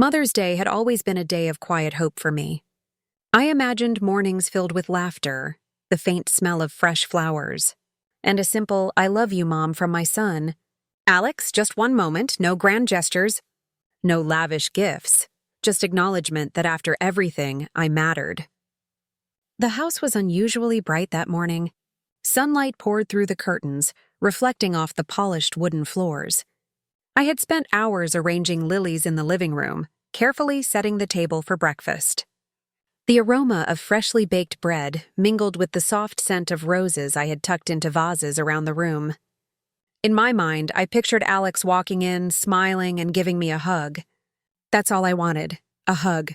Mother's Day had always been a day of quiet hope for me. I imagined mornings filled with laughter, the faint smell of fresh flowers, and a simple "I love you, Mom" from my son. Alex, just one moment, no grand gestures, no lavish gifts, just acknowledgement that after everything, I mattered. The house was unusually bright that morning. Sunlight poured through the curtains, reflecting off the polished wooden floors. I had spent hours arranging lilies in the living room, carefully setting the table for breakfast. The aroma of freshly baked bread mingled with the soft scent of roses I had tucked into vases around the room. In my mind, I pictured Alex walking in, smiling, and giving me a hug. That's all I wanted, a hug.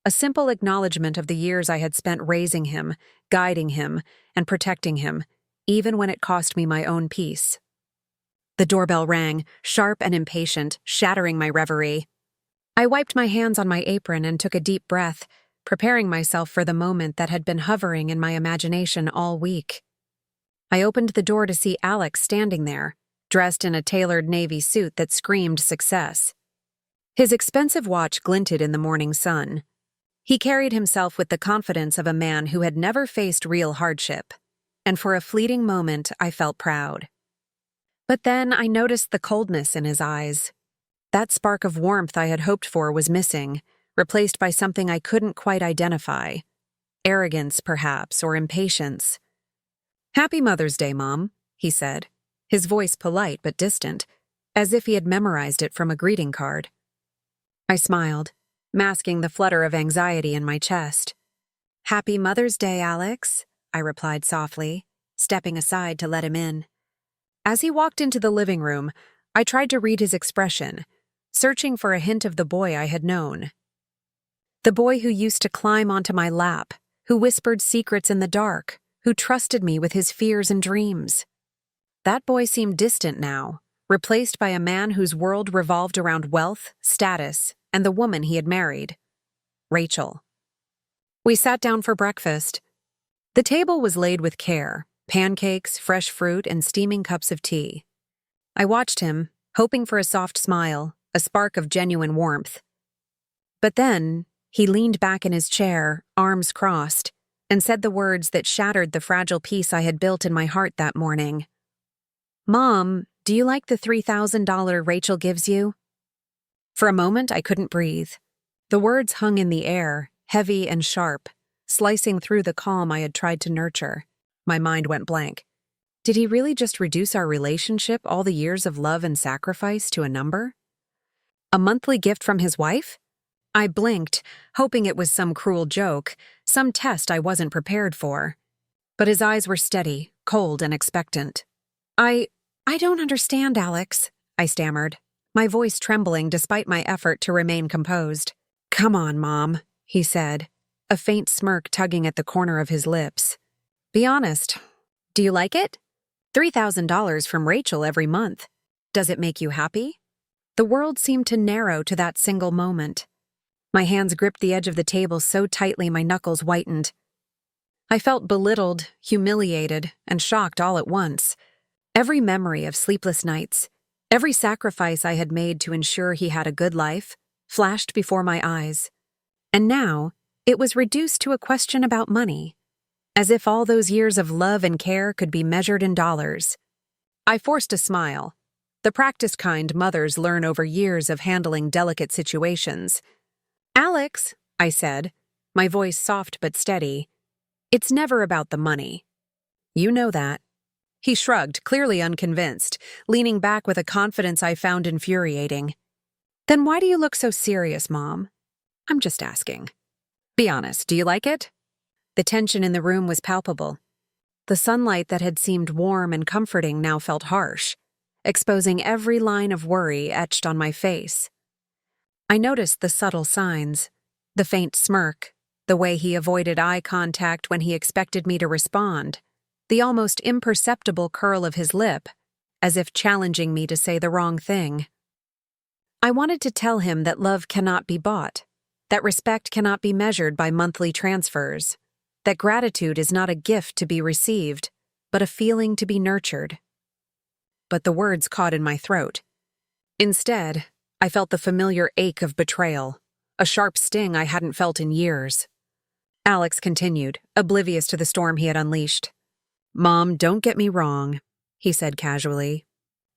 A simple acknowledgement of the years I had spent raising him, guiding him, and protecting him, even when it cost me my own peace. The doorbell rang, sharp and impatient, shattering my reverie. I wiped my hands on my apron and took a deep breath, preparing myself for the moment that had been hovering in my imagination all week. I opened the door to see Alex standing there, dressed in a tailored navy suit that screamed success. His expensive watch glinted in the morning sun. He carried himself with the confidence of a man who had never faced real hardship, and for a fleeting moment I felt proud. But then I noticed the coldness in his eyes. That spark of warmth I had hoped for was missing, replaced by something I couldn't quite identify. Arrogance, perhaps, or impatience. "Happy Mother's Day, Mom," he said, his voice polite but distant, as if he had memorized it from a greeting card. I smiled, masking the flutter of anxiety in my chest. "Happy Mother's Day, Alex," I replied softly, stepping aside to let him in. As he walked into the living room, I tried to read his expression, searching for a hint of the boy I had known. The boy who used to climb onto my lap, who whispered secrets in the dark, who trusted me with his fears and dreams. That boy seemed distant now, replaced by a man whose world revolved around wealth, status, and the woman he had married. Rachel. We sat down for breakfast. The table was laid with care, pancakes, fresh fruit, and steaming cups of tea. I watched him, hoping for a soft smile, a spark of genuine warmth. But then, he leaned back in his chair, arms crossed, and said the words that shattered the fragile peace I had built in my heart that morning. "Mom, do you like the $3,000 Rachel gives you?" For a moment, I couldn't breathe. The words hung in the air, heavy and sharp, slicing through the calm I had tried to nurture. My mind went blank. Did he really just reduce our relationship, all the years of love and sacrifice, to a number? A monthly gift from his wife? I blinked, hoping it was some cruel joke, some test I wasn't prepared for. But his eyes were steady, cold, and expectant. I don't understand, Alex," I stammered, my voice trembling despite my effort to remain composed. "Come on, Mom," he said, a faint smirk tugging at the corner of his lips. "Be honest. Do you like it? $3,000 from Rachel every month. Does it make you happy?" The world seemed to narrow to that single moment. My hands gripped the edge of the table so tightly my knuckles whitened. I felt belittled, humiliated, and shocked all at once. Every memory of sleepless nights, every sacrifice I had made to ensure he had a good life, flashed before my eyes. And now, it was reduced to a question about money, as if all those years of love and care could be measured in dollars. I forced a smile, the practiced kind mothers learn over years of handling delicate situations. "Alex," I said, my voice soft but steady, "it's never about the money. You know that." He shrugged, clearly unconvinced, leaning back with a confidence I found infuriating. "Then why do you look so serious, Mom? I'm just asking. Be honest, do you like it?" The tension in the room was palpable. The sunlight that had seemed warm and comforting now felt harsh, exposing every line of worry etched on my face. I noticed the subtle signs, the faint smirk, the way he avoided eye contact when he expected me to respond, the almost imperceptible curl of his lip, as if challenging me to say the wrong thing. I wanted to tell him that love cannot be bought, that respect cannot be measured by monthly transfers, that gratitude is not a gift to be received, but a feeling to be nurtured. But the words caught in my throat. Instead, I felt the familiar ache of betrayal, a sharp sting I hadn't felt in years. Alex continued, oblivious to the storm he had unleashed. "Mom, don't get me wrong," he said casually.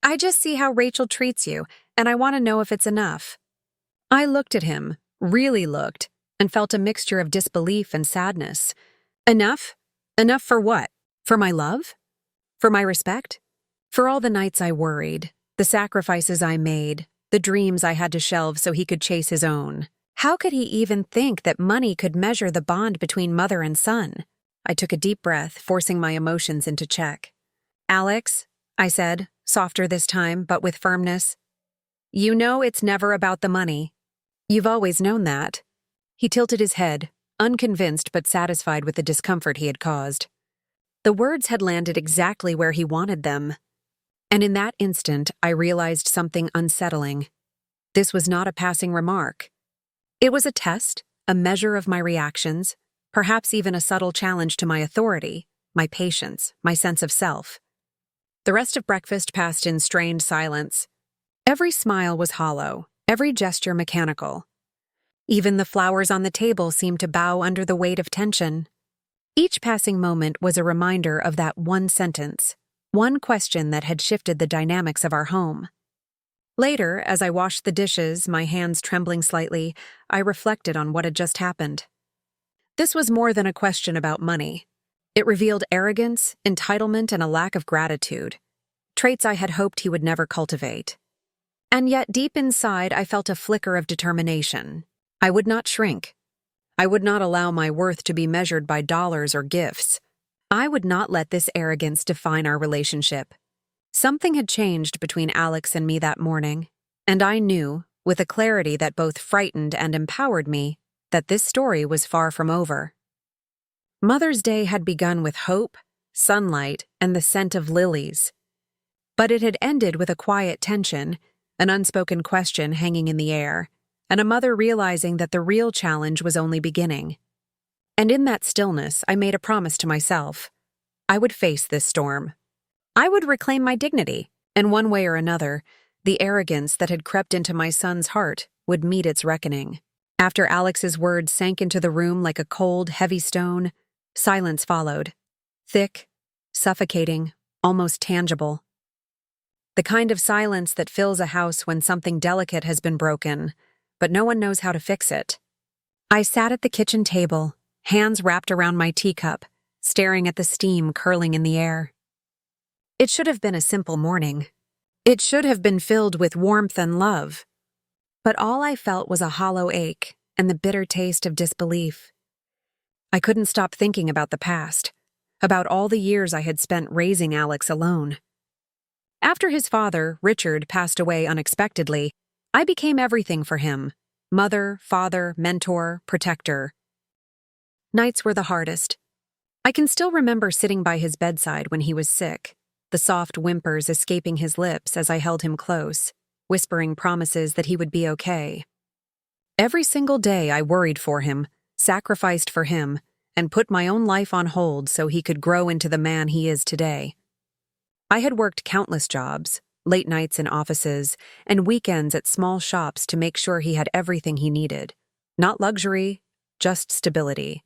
"I just see how Rachel treats you, and I want to know if it's enough." I looked at him, really looked, and felt a mixture of disbelief and sadness. Enough? Enough for what? For my love? For my respect? For all the nights I worried, the sacrifices I made, the dreams I had to shelve so he could chase his own. How could he even think that money could measure the bond between mother and son? I took a deep breath, forcing my emotions into check. "Alex," I said, softer this time, but with firmness, "you know it's never about the money. You've always known that." He tilted his head, unconvinced but satisfied with the discomfort he had caused. The words had landed exactly where he wanted them. And in that instant, I realized something unsettling. This was not a passing remark. It was a test, a measure of my reactions, perhaps even a subtle challenge to my authority, my patience, my sense of self. The rest of breakfast passed in strained silence. Every smile was hollow, every gesture mechanical. Even the flowers on the table seemed to bow under the weight of tension. Each passing moment was a reminder of that one sentence, one question that had shifted the dynamics of our home. Later, as I washed the dishes, my hands trembling slightly, I reflected on what had just happened. This was more than a question about money. It revealed arrogance, entitlement, and a lack of gratitude, traits I had hoped he would never cultivate. And yet, deep inside, I felt a flicker of determination. I would not shrink. I would not allow my worth to be measured by dollars or gifts. I would not let this arrogance define our relationship. Something had changed between Alex and me that morning, and I knew, with a clarity that both frightened and empowered me, that this story was far from over. Mother's Day had begun with hope, sunlight, and the scent of lilies. But it had ended with a quiet tension, an unspoken question hanging in the air, and a mother realizing that the real challenge was only beginning. And in that stillness, I made a promise to myself. I would face this storm. I would reclaim my dignity, and one way or another, the arrogance that had crept into my son's heart would meet its reckoning. After Alex's words sank into the room like a cold, heavy stone, silence followed. Thick, suffocating, almost tangible. The kind of silence that fills a house when something delicate has been broken, but no one knows how to fix it. I sat at the kitchen table, hands wrapped around my teacup, staring at the steam curling in the air. It should have been a simple morning. It should have been filled with warmth and love. But all I felt was a hollow ache and the bitter taste of disbelief. I couldn't stop thinking about the past, about all the years I had spent raising Alex alone. After his father, Richard, passed away unexpectedly, I became everything for him: mother, father, mentor, protector. Nights were the hardest. I can still remember sitting by his bedside when he was sick, the soft whimpers escaping his lips as I held him close, whispering promises that he would be okay. Every single day I worried for him, sacrificed for him, and put my own life on hold so he could grow into the man he is today. I had worked countless jobs, late nights in offices, and weekends at small shops to make sure he had everything he needed. Not luxury, just stability.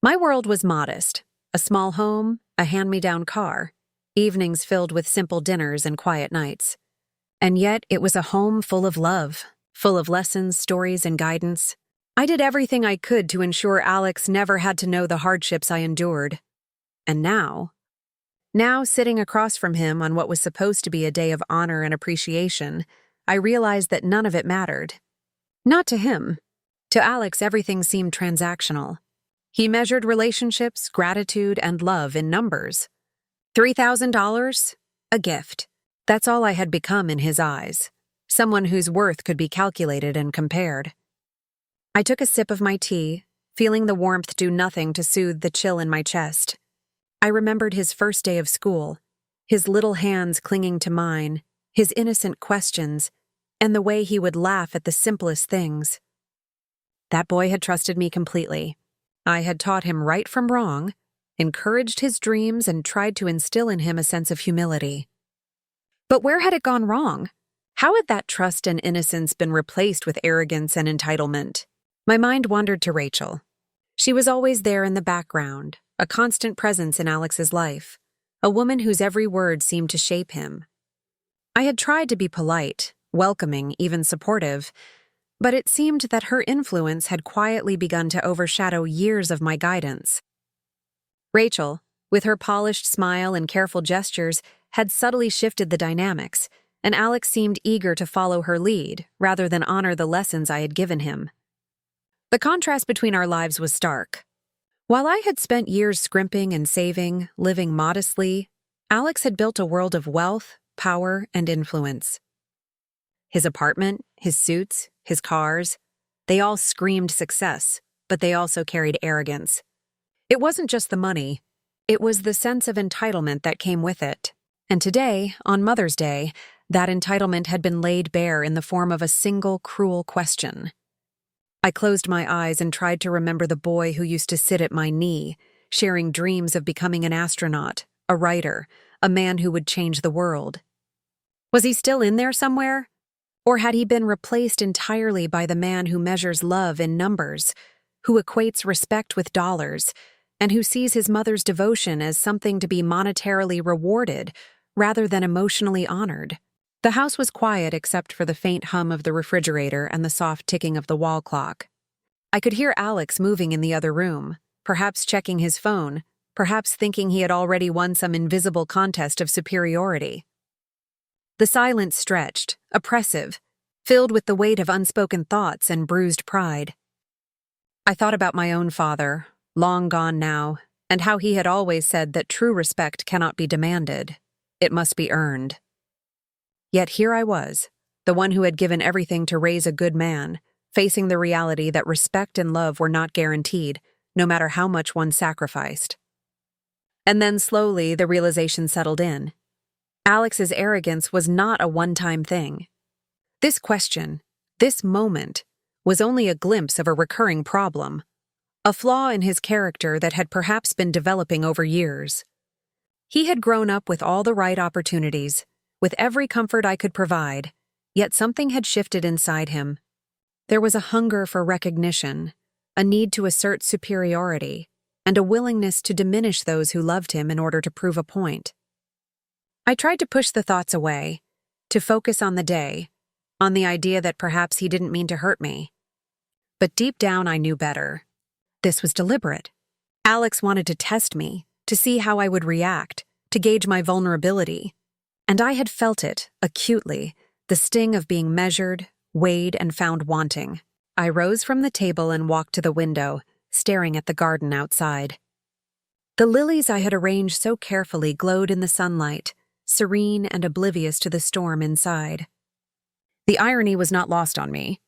My world was modest: a small home, a hand-me-down car, evenings filled with simple dinners and quiet nights. And yet it was a home full of love, full of lessons, stories, and guidance. I did everything I could to ensure Alex never had to know the hardships I endured. And now, sitting across from him on what was supposed to be a day of honor and appreciation, I realized that none of it mattered. Not to him. To Alex, everything seemed transactional. He measured relationships, gratitude, and love in numbers. $3,000? A gift. That's all I had become in his eyes. Someone whose worth could be calculated and compared. I took a sip of my tea, feeling the warmth do nothing to soothe the chill in my chest. I remembered his first day of school, his little hands clinging to mine, his innocent questions, and the way he would laugh at the simplest things. That boy had trusted me completely. I had taught him right from wrong, encouraged his dreams, and tried to instill in him a sense of humility. But where had it gone wrong? How had that trust and innocence been replaced with arrogance and entitlement? My mind wandered to Rachel. She was always there in the background, a constant presence in Alex's life, a woman whose every word seemed to shape him. I had tried to be polite, welcoming, even supportive, but it seemed that her influence had quietly begun to overshadow years of my guidance. Rachel, with her polished smile and careful gestures, had subtly shifted the dynamics, and Alex seemed eager to follow her lead rather than honor the lessons I had given him. The contrast between our lives was stark. While I had spent years scrimping and saving, living modestly, Alex had built a world of wealth, power, and influence. His apartment, his suits, his cars, they all screamed success, but they also carried arrogance. It wasn't just the money, it was the sense of entitlement that came with it. And today, on Mother's Day, that entitlement had been laid bare in the form of a single cruel question. I closed my eyes and tried to remember the boy who used to sit at my knee, sharing dreams of becoming an astronaut, a writer, a man who would change the world. Was he still in there somewhere? Or had he been replaced entirely by the man who measures love in numbers, who equates respect with dollars, and who sees his mother's devotion as something to be monetarily rewarded rather than emotionally honored? The house was quiet except for the faint hum of the refrigerator and the soft ticking of the wall clock. I could hear Alex moving in the other room, perhaps checking his phone, perhaps thinking he had already won some invisible contest of superiority. The silence stretched, oppressive, filled with the weight of unspoken thoughts and bruised pride. I thought about my own father, long gone now, and how he had always said that true respect cannot be demanded, it must be earned. Yet here I was, the one who had given everything to raise a good man, facing the reality that respect and love were not guaranteed, no matter how much one sacrificed. And then slowly the realization settled in. Alex's arrogance was not a one-time thing. This question, this moment, was only a glimpse of a recurring problem, a flaw in his character that had perhaps been developing over years. He had grown up with all the right opportunities, with every comfort I could provide, yet something had shifted inside him. There was a hunger for recognition, a need to assert superiority, and a willingness to diminish those who loved him in order to prove a point. I tried to push the thoughts away, to focus on the day, on the idea that perhaps he didn't mean to hurt me. But deep down I knew better. This was deliberate. Alex wanted to test me, to see how I would react, to gauge my vulnerability. And I had felt it, acutely, the sting of being measured, weighed, and found wanting. I rose from the table and walked to the window, staring at the garden outside. The lilies I had arranged so carefully glowed in the sunlight, serene and oblivious to the storm inside. The irony was not lost on me.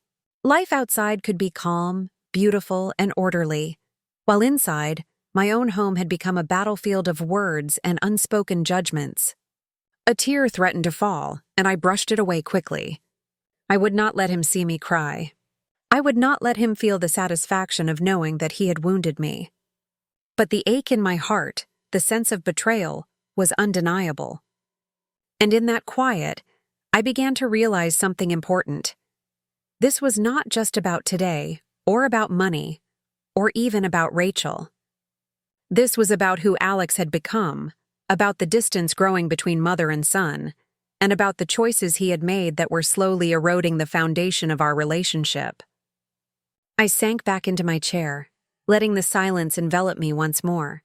Life outside could be calm, beautiful, and orderly, while inside, my own home had become a battlefield of words and unspoken judgments. A tear threatened to fall, and I brushed it away quickly. I would not let him see me cry. I would not let him feel the satisfaction of knowing that he had wounded me. But the ache in my heart, the sense of betrayal, was undeniable. And in that quiet, I began to realize something important. This was not just about today, or about money, or even about Rachel. This was about who Alex had become, about the distance growing between mother and son, and about the choices he had made that were slowly eroding the foundation of our relationship. I sank back into my chair, letting the silence envelop me once more.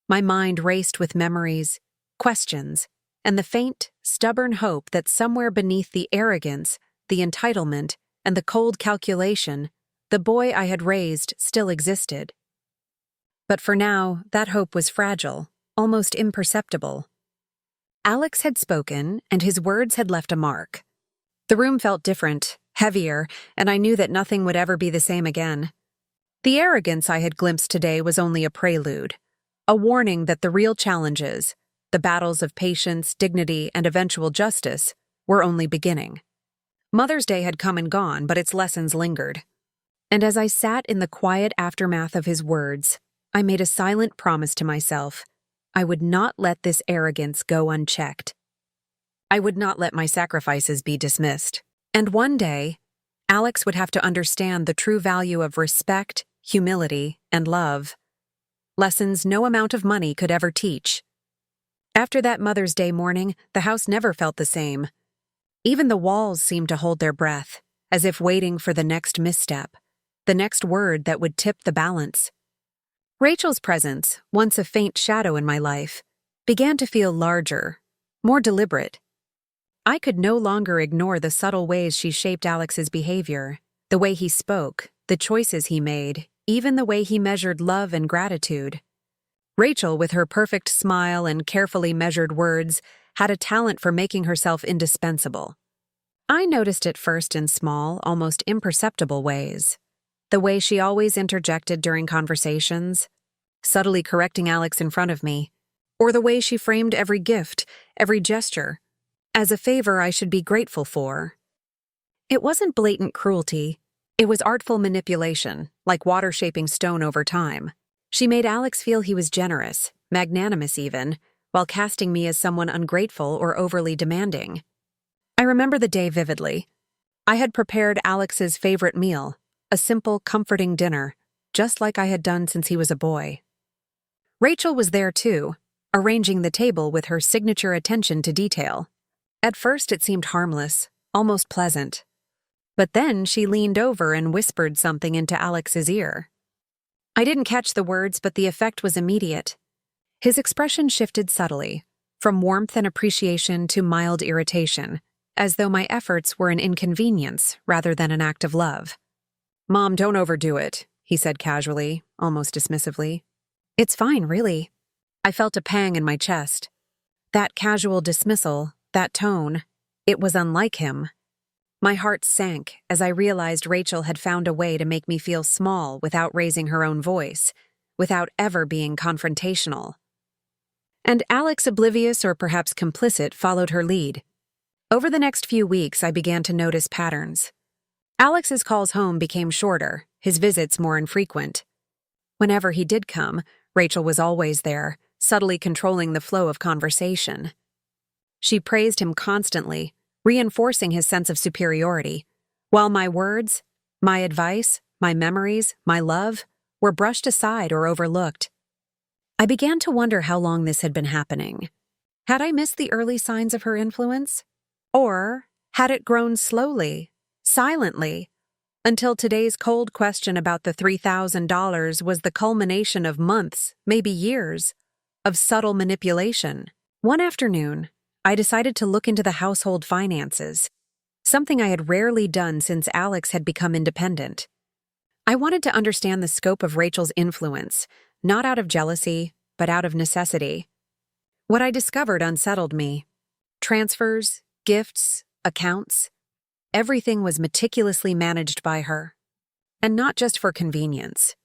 My mind raced with memories, questions, and the faint, stubborn hope that somewhere beneath the arrogance, the entitlement, and the cold calculation, the boy I had raised still existed. But for now, that hope was fragile, almost imperceptible. Alex had spoken, and his words had left a mark. The room felt different, heavier, and I knew that nothing would ever be the same again. The arrogance I had glimpsed today was only a prelude, a warning that the real challenges, the battles of patience, dignity, and eventual justice, were only beginning. Mother's Day had come and gone, but its lessons lingered. And as I sat in the quiet aftermath of his words, I made a silent promise to myself. I would not let this arrogance go unchecked. I would not let my sacrifices be dismissed. And one day, Alex would have to understand the true value of respect, humility, and love. Lessons no amount of money could ever teach. After that Mother's Day morning, the house never felt the same. Even the walls seemed to hold their breath, as if waiting for the next misstep, the next word that would tip the balance. Rachel's presence, once a faint shadow in my life, began to feel larger, more deliberate. I could no longer ignore the subtle ways she shaped Alex's behavior, the way he spoke, the choices he made, even the way he measured love and gratitude. Rachel, with her perfect smile and carefully measured words, had a talent for making herself indispensable. I noticed it first in small, almost imperceptible ways. The way she always interjected during conversations, subtly correcting Alex in front of me, or the way she framed every gift, every gesture, as a favor I should be grateful for. It wasn't blatant cruelty. It was artful manipulation, like water shaping stone over time. She made Alex feel he was generous, magnanimous even, while casting me as someone ungrateful or overly demanding. I remember the day vividly. I had prepared Alex's favorite meal, a simple, comforting dinner, just like I had done since he was a boy. Rachel was there too, arranging the table with her signature attention to detail. At first it seemed harmless, almost pleasant. But then she leaned over and whispered something into Alex's ear. I didn't catch the words, but the effect was immediate. His expression shifted subtly, from warmth and appreciation to mild irritation, as though my efforts were an inconvenience rather than an act of love. "Mom, don't overdo it," he said casually, almost dismissively. "It's fine, really." I felt a pang in my chest. That casual dismissal, that tone, it was unlike him. My heart sank as I realized Rachel had found a way to make me feel small without raising her own voice, without ever being confrontational. And Alex, oblivious or perhaps complicit, followed her lead. Over the next few weeks, I began to notice patterns. Alex's calls home became shorter, his visits more infrequent. Whenever he did come, Rachel was always there, subtly controlling the flow of conversation. She praised him constantly, reinforcing his sense of superiority, while my words, my advice, my memories, my love, were brushed aside or overlooked. I began to wonder how long this had been happening. Had I missed the early signs of her influence? Or had it grown slowly, silently, until today's cold question about the $3,000 was the culmination of months, maybe years, of subtle manipulation? One afternoon, I decided to look into the household finances, something I had rarely done since Alex had become independent. I wanted to understand the scope of Rachel's influence, not out of jealousy, but out of necessity. What I discovered unsettled me. Transfers, gifts, accounts, everything was meticulously managed by her. And not just for convenience.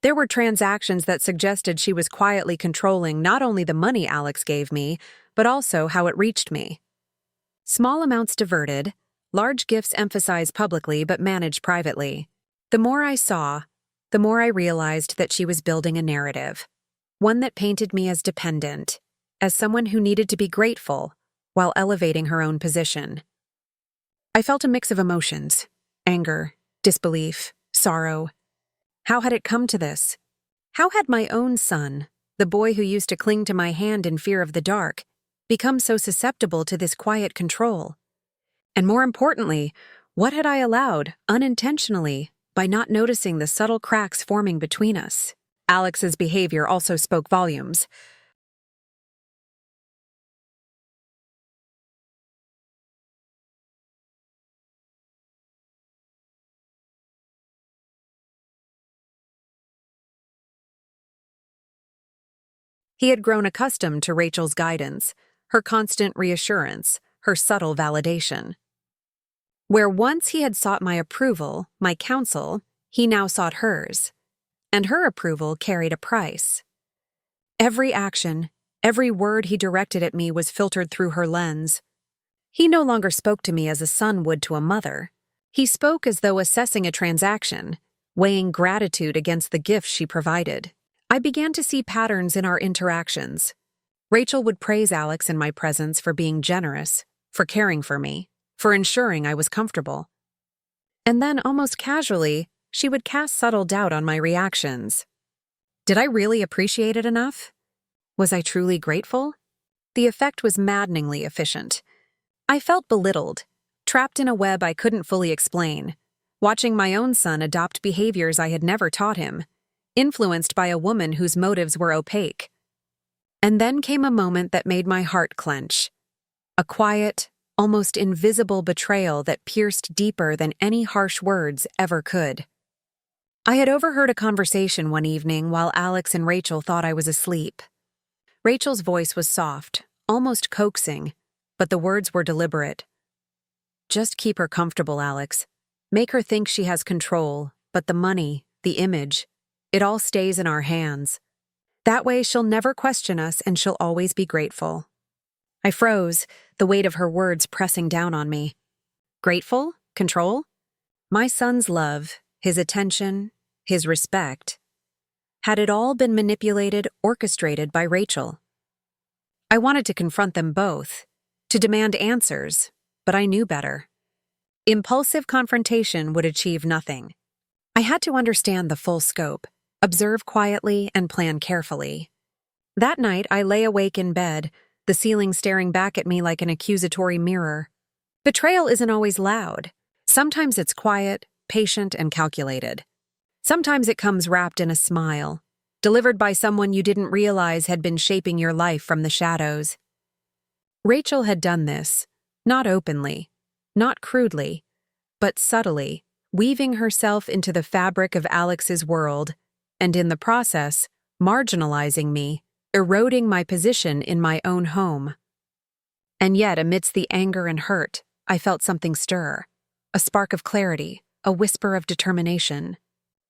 There were transactions that suggested she was quietly controlling not only the money Alex gave me, but also how it reached me. Small amounts diverted, large gifts emphasized publicly but managed privately. The more I saw, the more I realized that she was building a narrative, one that painted me as dependent, as someone who needed to be grateful while elevating her own position. I felt a mix of emotions: anger, disbelief, sorrow. How had it come to this? How had my own son, the boy who used to cling to my hand in fear of the dark, become so susceptible to this quiet control? And more importantly, what had I allowed, unintentionally, by not noticing the subtle cracks forming between us? Alex's behavior also spoke volumes. He had grown accustomed to Rachel's guidance, her constant reassurance, her subtle validation. Where once he had sought my approval, my counsel, he now sought hers. And her approval carried a price. Every action, every word he directed at me was filtered through her lens. He no longer spoke to me as a son would to a mother. He spoke as though assessing a transaction, weighing gratitude against the gifts she provided. I began to see patterns in our interactions. Rachel would praise Alex in my presence for being generous, for caring for me, for ensuring I was comfortable. And then, almost casually, she would cast subtle doubt on my reactions. Did I really appreciate it enough? Was I truly grateful? The effect was maddeningly efficient. I felt belittled, trapped in a web I couldn't fully explain, watching my own son adopt behaviors I had never taught him, influenced by a woman whose motives were opaque. And then came a moment that made my heart clench. A quiet, almost invisible betrayal that pierced deeper than any harsh words ever could. I had overheard a conversation one evening while Alex and Rachel thought I was asleep. Rachel's voice was soft, almost coaxing, but the words were deliberate. Just keep her comfortable, Alex. Make her think she has control, but the money, the image, it all stays in our hands. That way she'll never question us and she'll always be grateful. I froze, the weight of her words pressing down on me. Grateful? Control? My son's love, his attention, his respect. Had it all been manipulated, orchestrated by Rachel? I wanted to confront them both, to demand answers, but I knew better. Impulsive confrontation would achieve nothing. I had to understand the full scope, observe quietly, and plan carefully. That night, I lay awake in bed, the ceiling staring back at me like an accusatory mirror. Betrayal isn't always loud. Sometimes it's quiet, patient, and calculated. Sometimes it comes wrapped in a smile, delivered by someone you didn't realize had been shaping your life from the shadows. Rachel had done this, not openly, not crudely, but subtly, weaving herself into the fabric of Alex's world, and in the process, marginalizing me, eroding my position in my own home. And yet, amidst the anger and hurt, I felt something stir, a spark of clarity, a whisper of determination.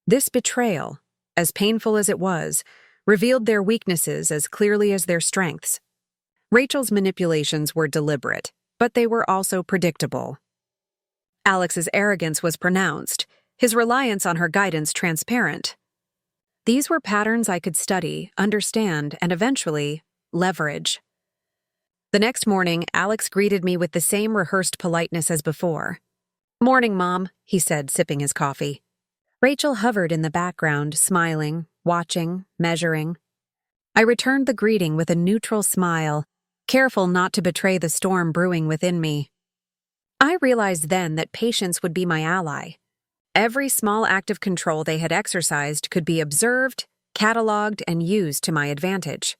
This betrayal, as painful as it was, revealed their weaknesses as clearly as their strengths. Rachel's manipulations were deliberate, but they were also predictable. Alex's arrogance was pronounced, his reliance on her guidance transparent. These were patterns I could study, understand, and eventually leverage. The next morning, Alex greeted me with the same rehearsed politeness as before. "Morning, Mom," he said, sipping his coffee. Rachel hovered in the background, smiling, watching, measuring. I returned the greeting with a neutral smile, careful not to betray the storm brewing within me. I realized then that patience would be my ally. Every small act of control they had exercised could be observed, cataloged, and used to my advantage.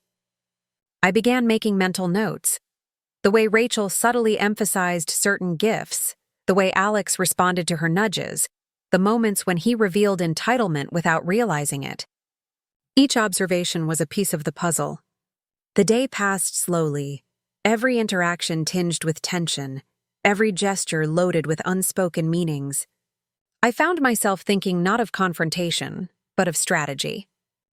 I began making mental notes. The way Rachel subtly emphasized certain gifts, the way Alex responded to her nudges, the moments when he revealed entitlement without realizing it. Each observation was a piece of the puzzle. The day passed slowly, every interaction tinged with tension, every gesture loaded with unspoken meanings. I found myself thinking not of confrontation, but of strategy.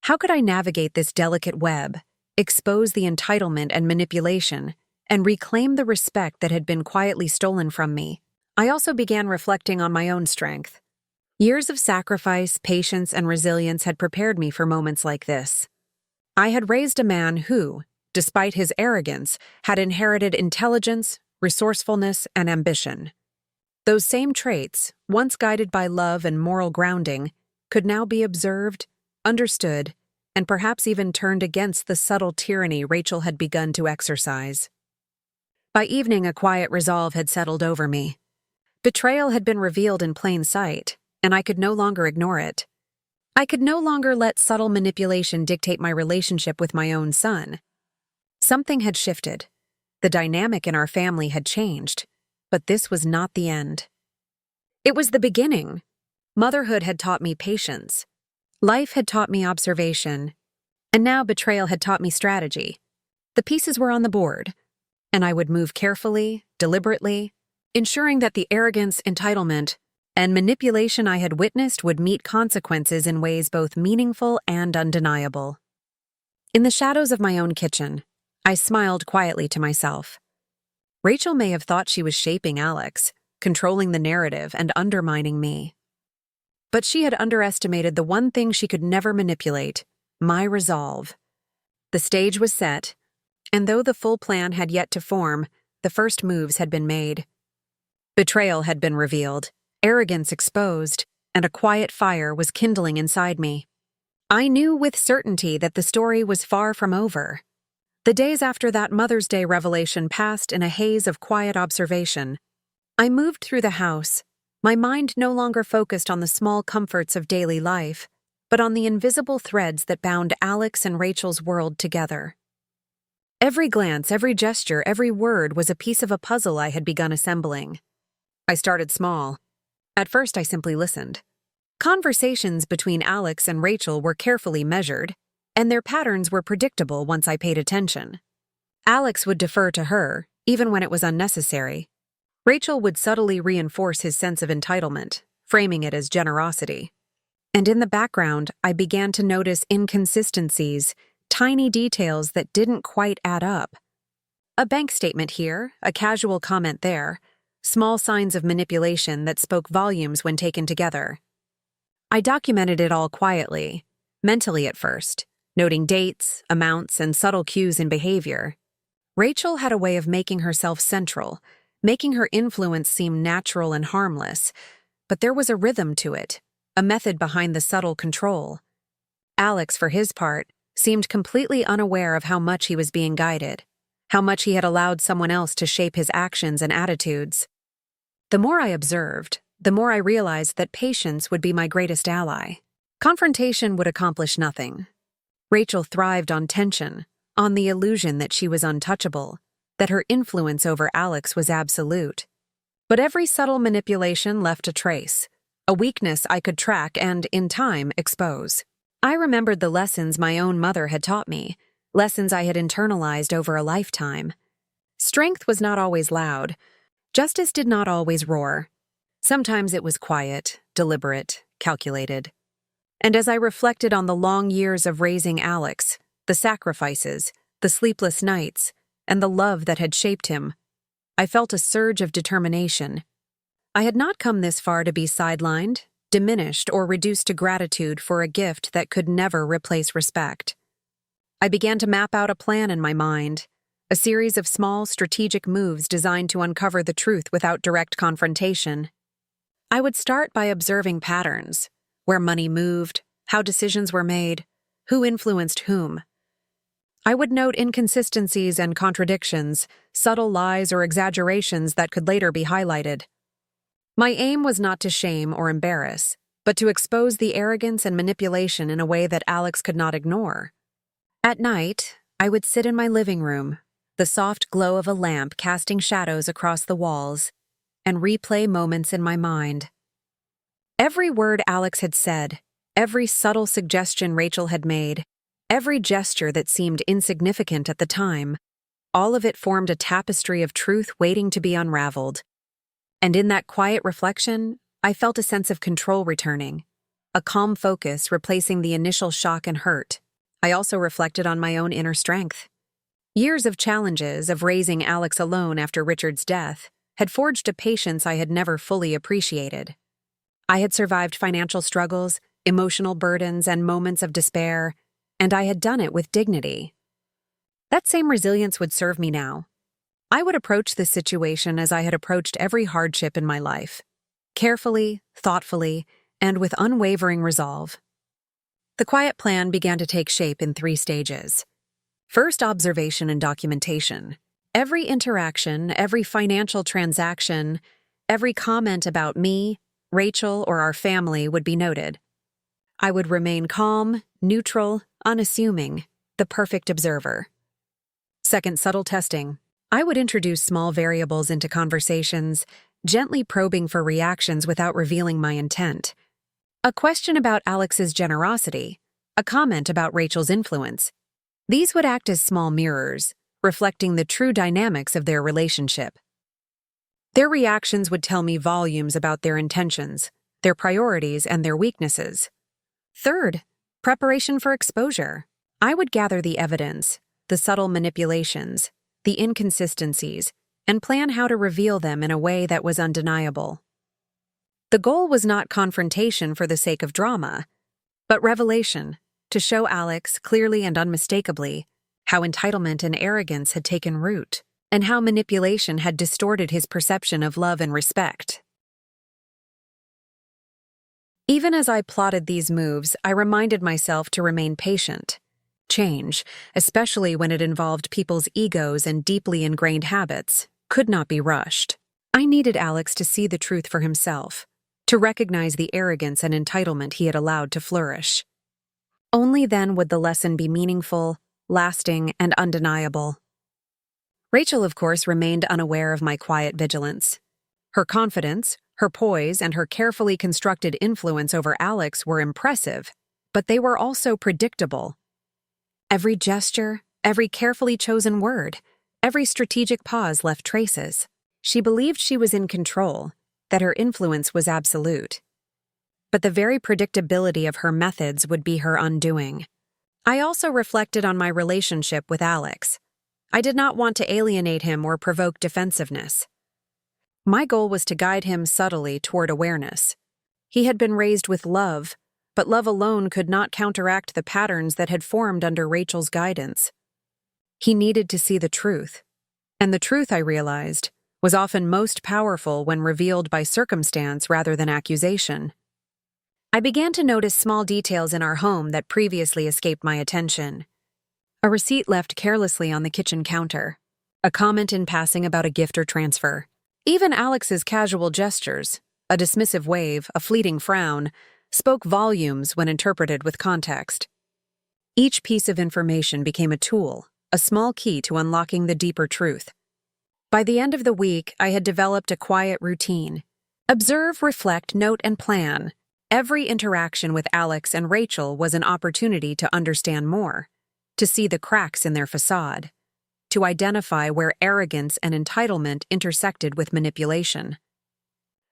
How could I navigate this delicate web, expose the entitlement and manipulation, and reclaim the respect that had been quietly stolen from me? I also began reflecting on my own strength. Years of sacrifice, patience, and resilience had prepared me for moments like this. I had raised a man who, despite his arrogance, had inherited intelligence, resourcefulness, and ambition. Those same traits, once guided by love and moral grounding, could now be observed, understood, and perhaps even turned against the subtle tyranny Rachel had begun to exercise. By evening, a quiet resolve had settled over me. Betrayal had been revealed in plain sight, and I could no longer ignore it. I could no longer let subtle manipulation dictate my relationship with my own son. Something had shifted. The dynamic in our family had changed, but this was not the end. It was the beginning. Motherhood had taught me patience. Life had taught me observation. And now betrayal had taught me strategy. The pieces were on the board, and I would move carefully, deliberately, ensuring that the arrogance, entitlement, and manipulation I had witnessed would meet consequences in ways both meaningful and undeniable. In the shadows of my own kitchen, I smiled quietly to myself. Rachel may have thought she was shaping Alex, controlling the narrative and undermining me. But she had underestimated the one thing she could never manipulate, my resolve. The stage was set, and though the full plan had yet to form, the first moves had been made. Betrayal had been revealed, arrogance exposed, and a quiet fire was kindling inside me. I knew with certainty that the story was far from over. The days after that Mother's Day revelation passed in a haze of quiet observation. I moved through the house, my mind no longer focused on the small comforts of daily life, but on the invisible threads that bound Alex and Rachel's world together. Every glance, every gesture, every word was a piece of a puzzle I had begun assembling. I started small. At first, I simply listened. Conversations between Alex and Rachel were carefully measured, and their patterns were predictable once I paid attention. Alex would defer to her, even when it was unnecessary. Rachel would subtly reinforce his sense of entitlement, framing it as generosity. And in the background, I began to notice inconsistencies, tiny details that didn't quite add up. A bank statement here, a casual comment there, small signs of manipulation that spoke volumes when taken together. I documented it all quietly, mentally at first, noting dates, amounts, and subtle cues in behavior. Rachel had a way of making herself central, making her influence seem natural and harmless, but there was a rhythm to it, a method behind the subtle control. Alex, for his part, seemed completely unaware of how much he was being guided, how much he had allowed someone else to shape his actions and attitudes. The more I observed, the more I realized that patience would be my greatest ally. Confrontation would accomplish nothing. Rachel thrived on tension, on the illusion that she was untouchable, that her influence over Alex was absolute. But every subtle manipulation left a trace, a weakness I could track and, in time, expose. I remembered the lessons my own mother had taught me, lessons I had internalized over a lifetime. Strength was not always loud. Justice did not always roar. Sometimes it was quiet, deliberate, calculated. And as I reflected on the long years of raising Alex, the sacrifices, the sleepless nights, and the love that had shaped him, I felt a surge of determination. I had not come this far to be sidelined, diminished, or reduced to gratitude for a gift that could never replace respect. I began to map out a plan in my mind, a series of small, strategic moves designed to uncover the truth without direct confrontation. I would start by observing patterns, where money moved, how decisions were made, who influenced whom. I would note inconsistencies and contradictions, subtle lies or exaggerations that could later be highlighted. My aim was not to shame or embarrass, but to expose the arrogance and manipulation in a way that Alex could not ignore. At night, I would sit in my living room, the soft glow of a lamp casting shadows across the walls, and replay moments in my mind. Every word Alex had said, every subtle suggestion Rachel had made, every gesture that seemed insignificant at the time, all of it formed a tapestry of truth waiting to be unraveled. And in that quiet reflection, I felt a sense of control returning, a calm focus replacing the initial shock and hurt. I also reflected on my own inner strength. Years of challenges of raising Alex alone after Richard's death had forged a patience I had never fully appreciated. I had survived financial struggles, emotional burdens, and moments of despair, and I had done it with dignity. That same resilience would serve me now. I would approach this situation as I had approached every hardship in my life, carefully, thoughtfully, and with unwavering resolve. The quiet plan began to take shape in 3 stages. First, observation and documentation. Every interaction, every financial transaction, every comment about me, Rachel, or our family would be noted. I would remain calm, neutral, unassuming, the perfect observer. Second, subtle testing. I would introduce small variables into conversations, gently probing for reactions without revealing my intent. A question about Alex's generosity, a comment about Rachel's influence. These would act as small mirrors, reflecting the true dynamics of their relationship. Their reactions would tell me volumes about their intentions, their priorities, and their weaknesses. Third, preparation for exposure. I would gather the evidence, the subtle manipulations, the inconsistencies, and plan how to reveal them in a way that was undeniable. The goal was not confrontation for the sake of drama, but revelation, to show Alex clearly and unmistakably how entitlement and arrogance had taken root. and how manipulation had distorted his perception of love and respect. Even as I plotted these moves, I reminded myself to remain patient. Change, especially when it involved people's egos and deeply ingrained habits, could not be rushed. I needed Alex to see the truth for himself, to recognize the arrogance and entitlement he had allowed to flourish. Only then would the lesson be meaningful, lasting, and undeniable. Rachel, of course, remained unaware of my quiet vigilance. Her confidence, her poise, and her carefully constructed influence over Alex were impressive, but they were also predictable. Every gesture, every carefully chosen word, every strategic pause left traces. She believed she was in control, that her influence was absolute. But the very predictability of her methods would be her undoing. I also reflected on my relationship with Alex. I did not want to alienate him or provoke defensiveness. My goal was to guide him subtly toward awareness. He had been raised with love, but love alone could not counteract the patterns that had formed under Rachel's guidance. He needed to see the truth, and the truth, I realized, was often most powerful when revealed by circumstance rather than accusation. I began to notice small details in our home that previously escaped my attention. A receipt left carelessly on the kitchen counter, a comment in passing about a gift or transfer. Even Alex's casual gestures, a dismissive wave, a fleeting frown, spoke volumes when interpreted with context. Each piece of information became a tool, a small key to unlocking the deeper truth. By the end of the week, I had developed a quiet routine. Observe, reflect, note, and plan. Every interaction with Alex and Rachel was an opportunity to understand more, to see the cracks in their facade, to identify where arrogance and entitlement intersected with manipulation.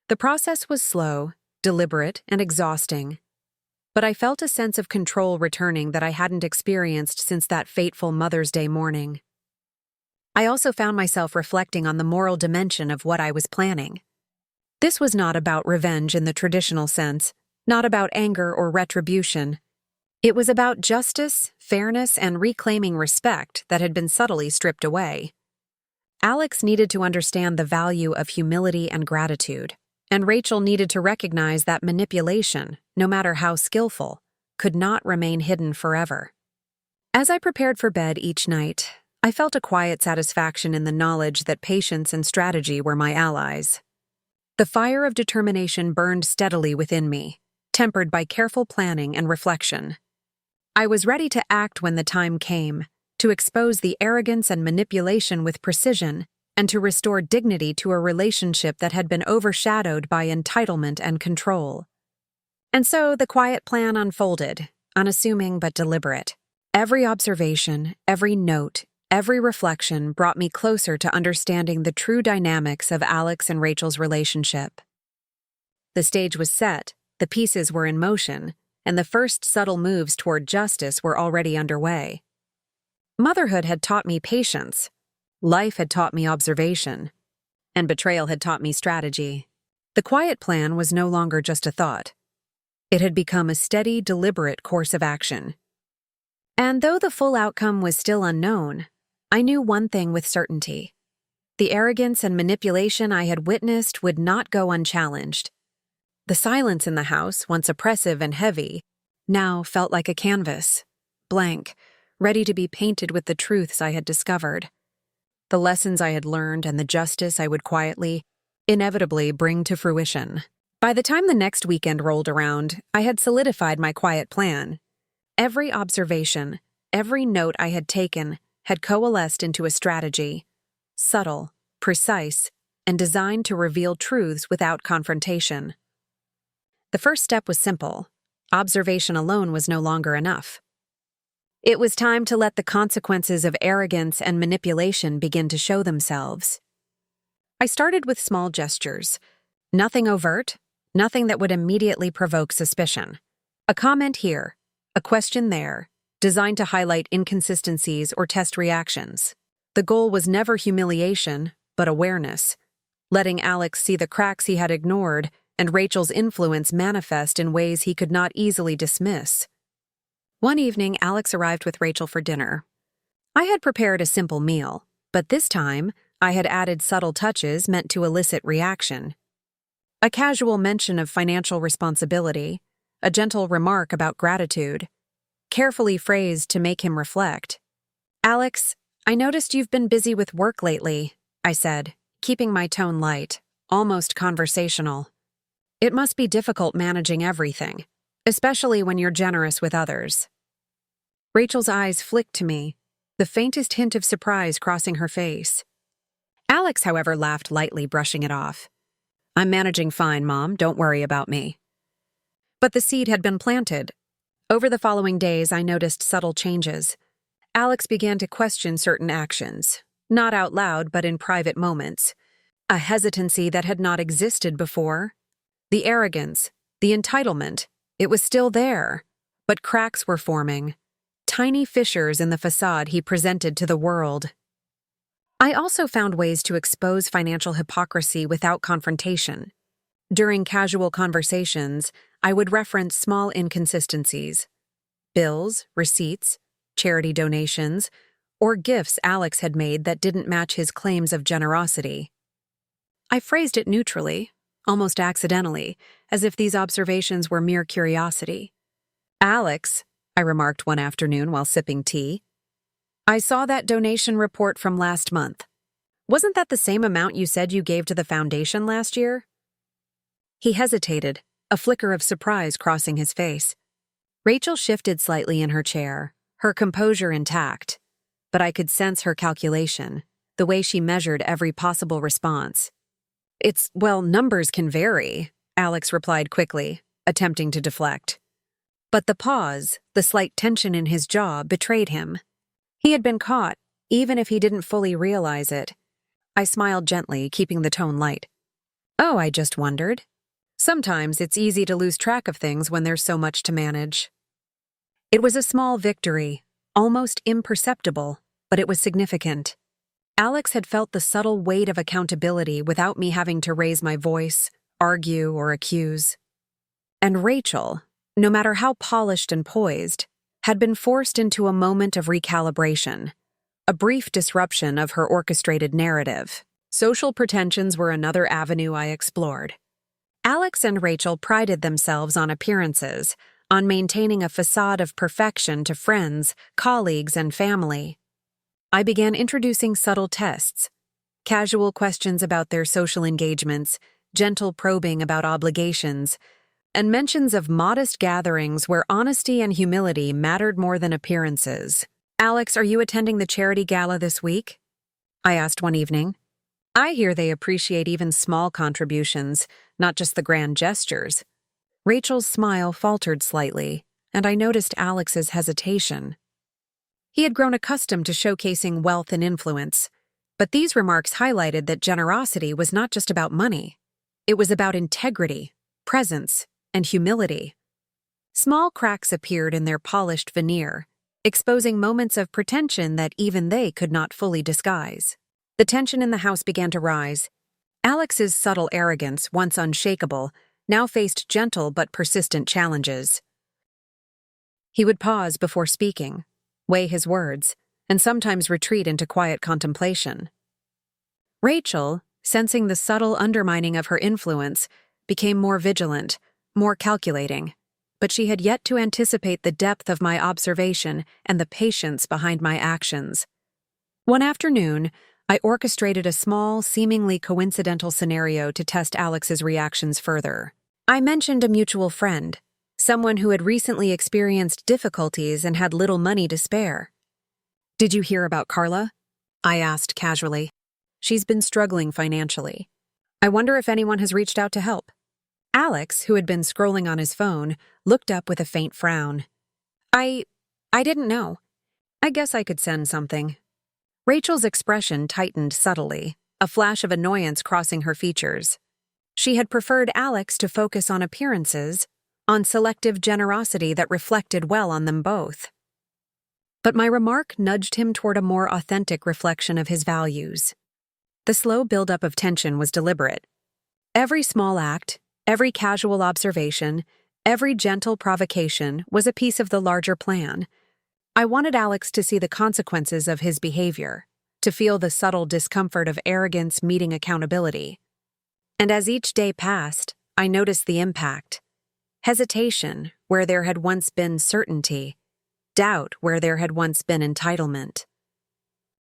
The process was slow, deliberate, and exhausting, but I felt a sense of control returning that I hadn't experienced since that fateful Mother's Day morning. I also found myself reflecting on the moral dimension of what I was planning. This was not about revenge in the traditional sense, not about anger or retribution. It was about justice, fairness, and reclaiming respect that had been subtly stripped away. Alex needed to understand the value of humility and gratitude, and Rachel needed to recognize that manipulation, no matter how skillful, could not remain hidden forever. As I prepared for bed each night, I felt a quiet satisfaction in the knowledge that patience and strategy were my allies. The fire of determination burned steadily within me, tempered by careful planning and reflection. I was ready to act when the time came, to expose the arrogance and manipulation with precision, and to restore dignity to a relationship that had been overshadowed by entitlement and control. And so the quiet plan unfolded, unassuming but deliberate. Every observation, every note, every reflection brought me closer to understanding the true dynamics of Alex and Rachel's relationship. The stage was set, the pieces were in motion, and the first subtle moves toward justice were already underway. Motherhood had taught me patience, life had taught me observation, and betrayal had taught me strategy. The quiet plan was no longer just a thought. It had become a steady, deliberate course of action. And though the full outcome was still unknown, I knew one thing with certainty. The arrogance and manipulation I had witnessed would not go unchallenged. The silence in the house, once oppressive and heavy, now felt like a canvas, blank, ready to be painted with the truths I had discovered. The lessons I had learned and the justice I would quietly, inevitably bring to fruition. By the time the next weekend rolled around, I had solidified my quiet plan. Every observation, every note I had taken, had coalesced into a strategy, subtle, precise, and designed to reveal truths without confrontation. The first step was simple. Observation alone was no longer enough. It was time to let the consequences of arrogance and manipulation begin to show themselves. I started with small gestures. Nothing overt, nothing that would immediately provoke suspicion. A comment here, a question there, designed to highlight inconsistencies or test reactions. The goal was never humiliation, but awareness, letting Alex see the cracks he had ignored and Rachel's influence manifest in ways he could not easily dismiss. One evening, Alex arrived with Rachel for dinner. I had prepared a simple meal, but this time, I had added subtle touches meant to elicit reaction. A casual mention of financial responsibility, a gentle remark about gratitude, carefully phrased to make him reflect. "Alex, I noticed you've been busy with work lately," I said, keeping my tone light, almost conversational. "It must be difficult managing everything, especially when you're generous with others." Rachel's eyes flicked to me, the faintest hint of surprise crossing her face. Alex, however, laughed lightly, brushing it off. "I'm managing fine, Mom. Don't worry about me." But the seed had been planted. Over the following days, I noticed subtle changes. Alex began to question certain actions, not out loud but in private moments. A hesitancy that had not existed before. The arrogance, the entitlement, it was still there, but cracks were forming. Tiny fissures in the facade he presented to the world. I also found ways to expose financial hypocrisy without confrontation. During casual conversations, I would reference small inconsistencies. Bills, receipts, charity donations, or gifts Alex had made that didn't match his claims of generosity. I phrased it neutrally, almost accidentally, as if these observations were mere curiosity. "Alex," I remarked one afternoon while sipping tea, "I saw that donation report from last month. Wasn't that the same amount you said you gave to the foundation last year?" He hesitated, a flicker of surprise crossing his face. Rachel shifted slightly in her chair, her composure intact, but I could sense her calculation, the way she measured every possible response. Well, numbers can vary," Alex replied quickly, attempting to deflect. But the pause, the slight tension in his jaw, betrayed him. He had been caught, even if he didn't fully realize it. I smiled gently, keeping the tone light. "Oh, I just wondered. Sometimes it's easy to lose track of things when there's so much to manage." It was a small victory, almost imperceptible, but it was significant. Alex had felt the subtle weight of accountability without me having to raise my voice, argue, or accuse. And Rachel, no matter how polished and poised, had been forced into a moment of recalibration, a brief disruption of her orchestrated narrative. Social pretensions were another avenue I explored. Alex and Rachel prided themselves on appearances, on maintaining a facade of perfection to friends, colleagues, and family. I began introducing subtle tests, casual questions about their social engagements, gentle probing about obligations, and mentions of modest gatherings where honesty and humility mattered more than appearances. "Alex, are you attending the charity gala this week?" I asked one evening. "I hear they appreciate even small contributions, not just the grand gestures." Rachel's smile faltered slightly, and I noticed Alex's hesitation. He had grown accustomed to showcasing wealth and influence, but these remarks highlighted that generosity was not just about money. It was about integrity, presence, and humility. Small cracks appeared in their polished veneer, exposing moments of pretension that even they could not fully disguise. The tension in the house began to rise. Alex's subtle arrogance, once unshakable, now faced gentle but persistent challenges. He would pause before speaking, weigh his words, and sometimes retreat into quiet contemplation. Rachel, sensing the subtle undermining of her influence, became more vigilant, more calculating, but she had yet to anticipate the depth of my observation and the patience behind my actions. One afternoon, I orchestrated a small, seemingly coincidental scenario to test Alex's reactions further. I mentioned a mutual friend, someone who had recently experienced difficulties and had little money to spare. "Did you hear about Carla?" I asked casually. "She's been struggling financially. I wonder if anyone has reached out to help." Alex, who had been scrolling on his phone, looked up with a faint frown. I didn't know. I guess I could send something." Rachel's expression tightened subtly, a flash of annoyance crossing her features. She had preferred Alex to focus on appearances, on selective generosity that reflected well on them both. But my remark nudged him toward a more authentic reflection of his values. The slow buildup of tension was deliberate. Every small act, every casual observation, every gentle provocation was a piece of the larger plan. I wanted Alex to see the consequences of his behavior, to feel the subtle discomfort of arrogance meeting accountability. And as each day passed, I noticed the impact. Hesitation where there had once been certainty, doubt where there had once been entitlement.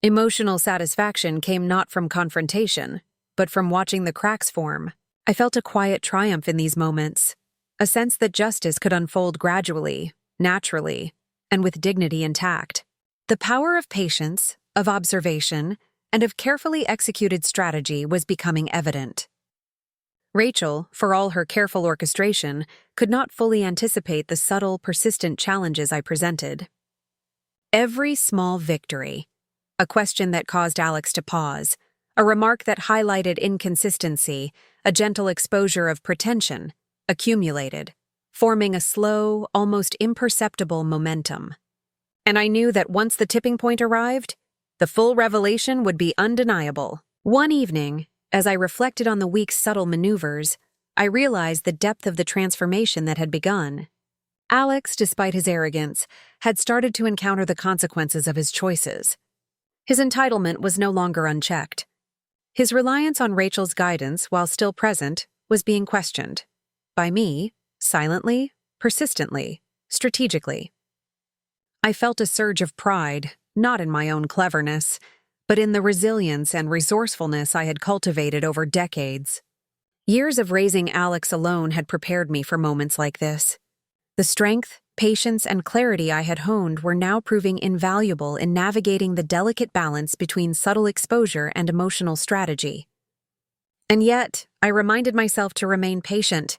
Emotional satisfaction came not from confrontation, but from watching the cracks form. I felt a quiet triumph in these moments, a sense that justice could unfold gradually, naturally, and with dignity intact. The power of patience, of observation, and of carefully executed strategy was becoming evident. Rachel, for all her careful orchestration, could not fully anticipate the subtle, persistent challenges I presented. Every small victory, a question that caused Alex to pause, a remark that highlighted inconsistency, a gentle exposure of pretension, accumulated, forming a slow, almost imperceptible momentum. And I knew that once the tipping point arrived, the full revelation would be undeniable. One evening, as I reflected on the week's subtle maneuvers, I realized the depth of the transformation that had begun. Alex, despite his arrogance, had started to encounter the consequences of his choices. His entitlement was no longer unchecked. His reliance on Rachel's guidance, while still present, was being questioned. By me, silently, persistently, strategically. I felt a surge of pride, not in my own cleverness, but in the resilience and resourcefulness I had cultivated over decades. Years of raising Alex alone had prepared me for moments like this. The strength, patience, and clarity I had honed were now proving invaluable in navigating the delicate balance between subtle exposure and emotional strategy. And yet, I reminded myself to remain patient.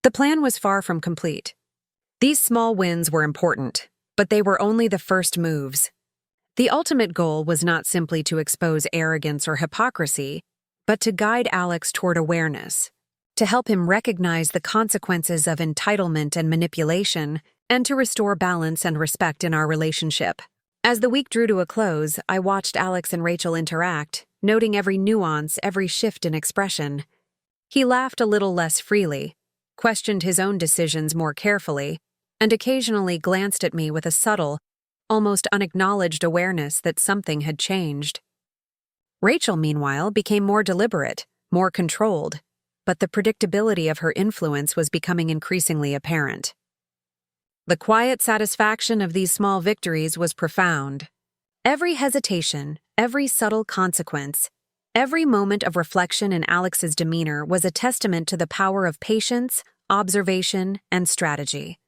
The plan was far from complete. These small wins were important, but they were only the first moves. The ultimate goal was not simply to expose arrogance or hypocrisy, but to guide Alex toward awareness, to help him recognize the consequences of entitlement and manipulation, and to restore balance and respect in our relationship. As the week drew to a close, I watched Alex and Rachel interact, noting every nuance, every shift in expression. He laughed a little less freely, questioned his own decisions more carefully, and occasionally glanced at me with a subtle, almost unacknowledged awareness that something had changed. Rachel, meanwhile, became more deliberate, more controlled, but the predictability of her influence was becoming increasingly apparent. The quiet satisfaction of these small victories was profound. Every hesitation, every subtle consequence, every moment of reflection in Alex's demeanor was a testament to the power of patience, observation, and strategy.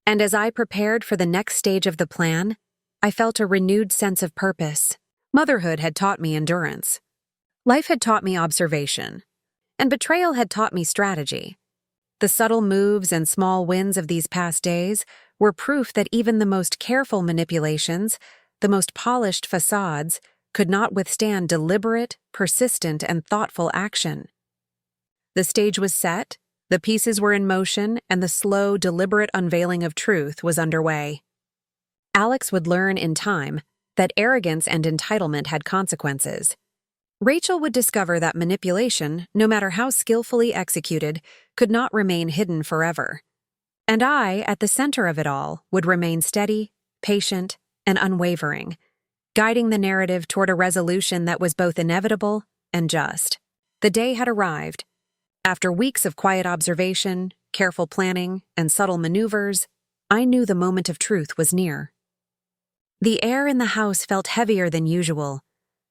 And as I prepared for the next stage of the plan, I felt a renewed sense of purpose. Motherhood had taught me endurance. Life had taught me observation. And betrayal had taught me strategy. The subtle moves and small wins of these past days were proof that even the most careful manipulations, the most polished facades, could not withstand deliberate, persistent, and thoughtful action. The stage was set, the pieces were in motion, and the slow, deliberate unveiling of truth was underway. Alex would learn in time that arrogance and entitlement had consequences. Rachel would discover that manipulation, no matter how skillfully executed, could not remain hidden forever. And I, at the center of it all, would remain steady, patient, and unwavering, guiding the narrative toward a resolution that was both inevitable and just. The day had arrived. After weeks of quiet observation, careful planning, and subtle maneuvers, I knew the moment of truth was near. The air in the house felt heavier than usual,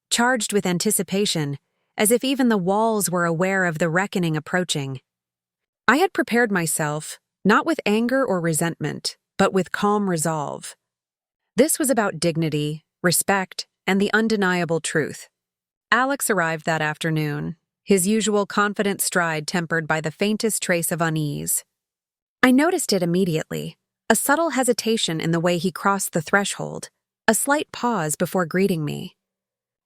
charged with anticipation, as if even the walls were aware of the reckoning approaching. I had prepared myself, not with anger or resentment, but with calm resolve. This was about dignity, respect, and the undeniable truth. Alex arrived that afternoon, his usual confident stride tempered by the faintest trace of unease. I noticed it immediately, a subtle hesitation in the way he crossed the threshold, a slight pause before greeting me.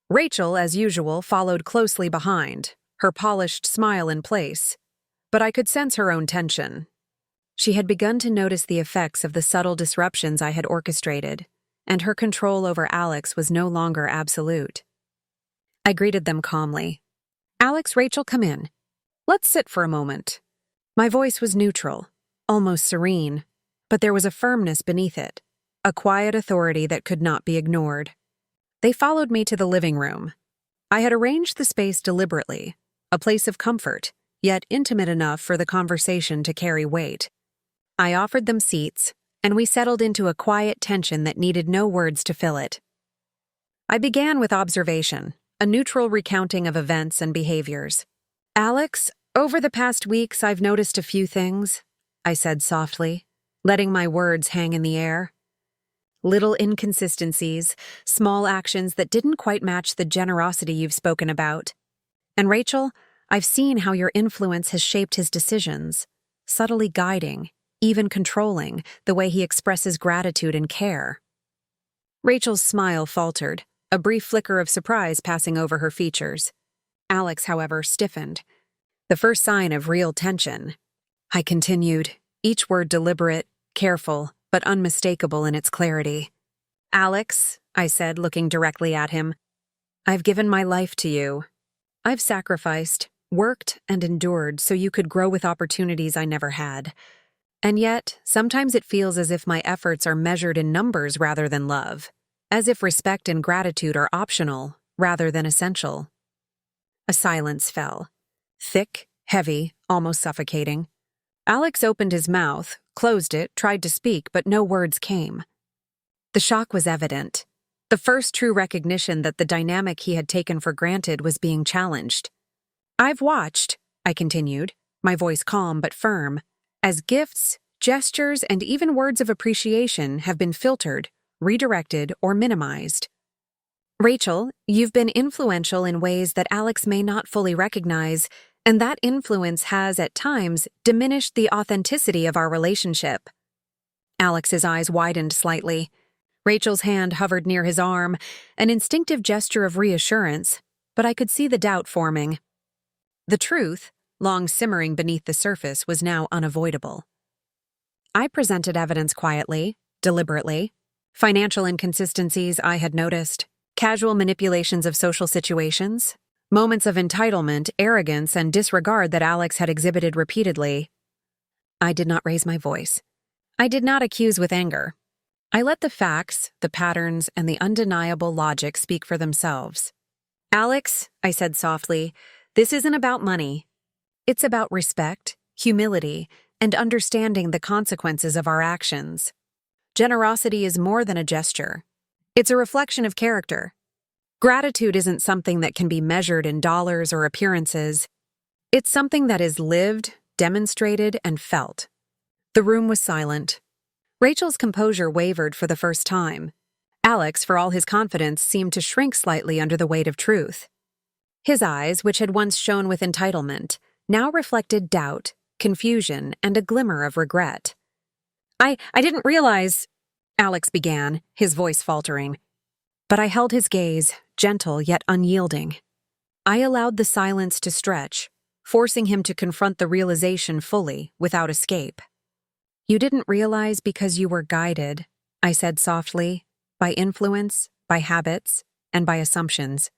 Rachel, as usual, followed closely behind, her polished smile in place, but I could sense her own tension. She had begun to notice the effects of the subtle disruptions I had orchestrated, and her control over Alex was no longer absolute. I greeted them calmly. "Alex, Rachel, come in. Let's sit for a moment." My voice was neutral, almost serene, but there was a firmness beneath it, a quiet authority that could not be ignored. They followed me to the living room. I had arranged the space deliberately, a place of comfort, yet intimate enough for the conversation to carry weight. I offered them seats, and we settled into a quiet tension that needed no words to fill it. I began with observation, a neutral recounting of events and behaviors. "Alex, over the past weeks I've noticed a few things," I said softly, letting my words hang in the air. Little inconsistencies, small actions that didn't quite match the generosity you've spoken about. And Rachel, I've seen how your influence has shaped his decisions, subtly guiding, even controlling, the way he expresses gratitude and care. Rachel's smile faltered, a brief flicker of surprise passing over her features. Alex, however, stiffened. The first sign of real tension. I continued, each word deliberate, careful, but unmistakable in its clarity. "Alex," I said, looking directly at him, "I've given my life to you. I've sacrificed, worked, and endured so you could grow with opportunities I never had. And yet, sometimes it feels as if my efforts are measured in numbers rather than love, as if respect and gratitude are optional rather than essential." A silence fell. Thick, heavy, almost suffocating. Alex opened his mouth, closed it, tried to speak, but no words came. The shock was evident. The first true recognition that the dynamic he had taken for granted was being challenged. "I've watched," I continued, my voice calm but firm, "as gifts, gestures, and even words of appreciation have been filtered, redirected, or minimized. Rachel, you've been influential in ways that Alex may not fully recognize, and that influence has, at times, diminished the authenticity of our relationship." Alex's eyes widened slightly. Rachel's hand hovered near his arm, an instinctive gesture of reassurance, but I could see the doubt forming. The truth, long simmering beneath the surface, was now unavoidable. I presented evidence quietly, deliberately. Financial inconsistencies I had noticed, casual manipulations of social situations, moments of entitlement, arrogance, and disregard that Alex had exhibited repeatedly. I did not raise my voice. I did not accuse with anger. I let the facts, the patterns, and the undeniable logic speak for themselves. "Alex," I said softly, "this isn't about money. It's about respect, humility, and understanding the consequences of our actions. Generosity is more than a gesture. It's a reflection of character. Gratitude isn't something that can be measured in dollars or appearances. It's something that is lived, demonstrated, and felt." The room was silent. Rachel's composure wavered for the first time. Alex, for all his confidence, seemed to shrink slightly under the weight of truth. His eyes, which had once shone with entitlement, now reflected doubt, confusion, and a glimmer of regret. I didn't realize," Alex began, his voice faltering. But I held his gaze, gentle yet unyielding. I allowed the silence to stretch, forcing him to confront the realization fully, without escape. "You didn't realize because you were guided," I said softly, "by influence, by habits, and by assumptions.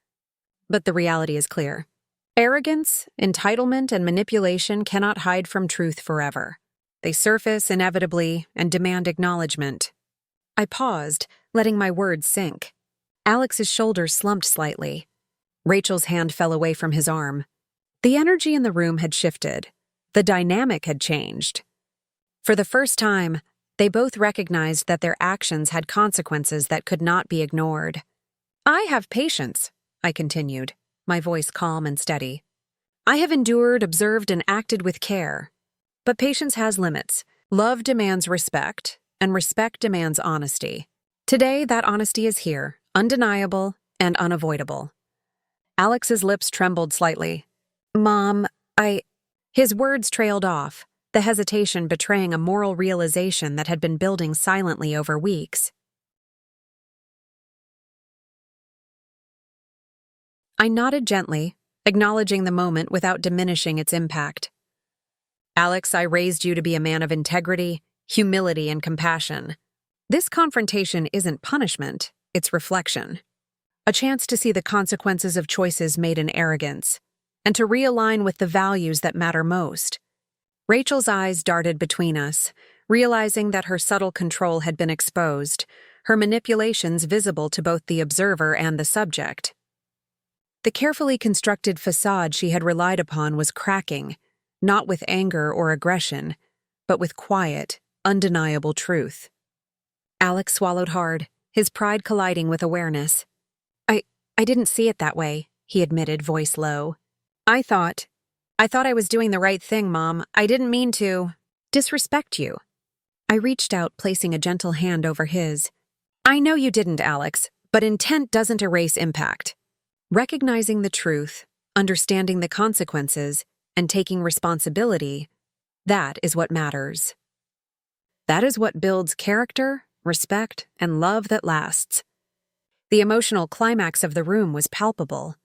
But the reality is clear. Arrogance, entitlement, and manipulation cannot hide from truth forever. They surface inevitably and demand acknowledgement." I paused, letting my words sink. Alex's shoulders slumped slightly. Rachel's hand fell away from his arm. The energy in the room had shifted. The dynamic had changed. For the first time, they both recognized that their actions had consequences that could not be ignored. "I have patience," I continued, my voice calm and steady. "I have endured, observed, and acted with care. But patience has limits. Love demands respect, and respect demands honesty. Today, that honesty is here, undeniable and unavoidable." Alex's lips trembled slightly. "Mom, His words trailed off, the hesitation betraying a moral realization that had been building silently over weeks. I nodded gently, acknowledging the moment without diminishing its impact. "Alex, I raised you to be a man of integrity, humility, and compassion. This confrontation isn't punishment, it's reflection. A chance to see the consequences of choices made in arrogance, and to realign with the values that matter most." Rachel's eyes darted between us, realizing that her subtle control had been exposed. her manipulations visible to both the observer and the subject. The carefully constructed facade she had relied upon was cracking, not with anger or aggression, but with quiet, undeniable truth. Alex swallowed hard, his pride colliding with awareness. I didn't see it that way, he admitted, voice low. I thought I was doing the right thing, Mom. I didn't mean to disrespect you. I reached out, placing a gentle hand over his. I know you didn't, Alex, but intent doesn't erase impact. Recognizing the truth, understanding the consequences, and taking responsibility, that is what matters. That is what builds character, respect, and love that lasts. The emotional climax of the room was palpable.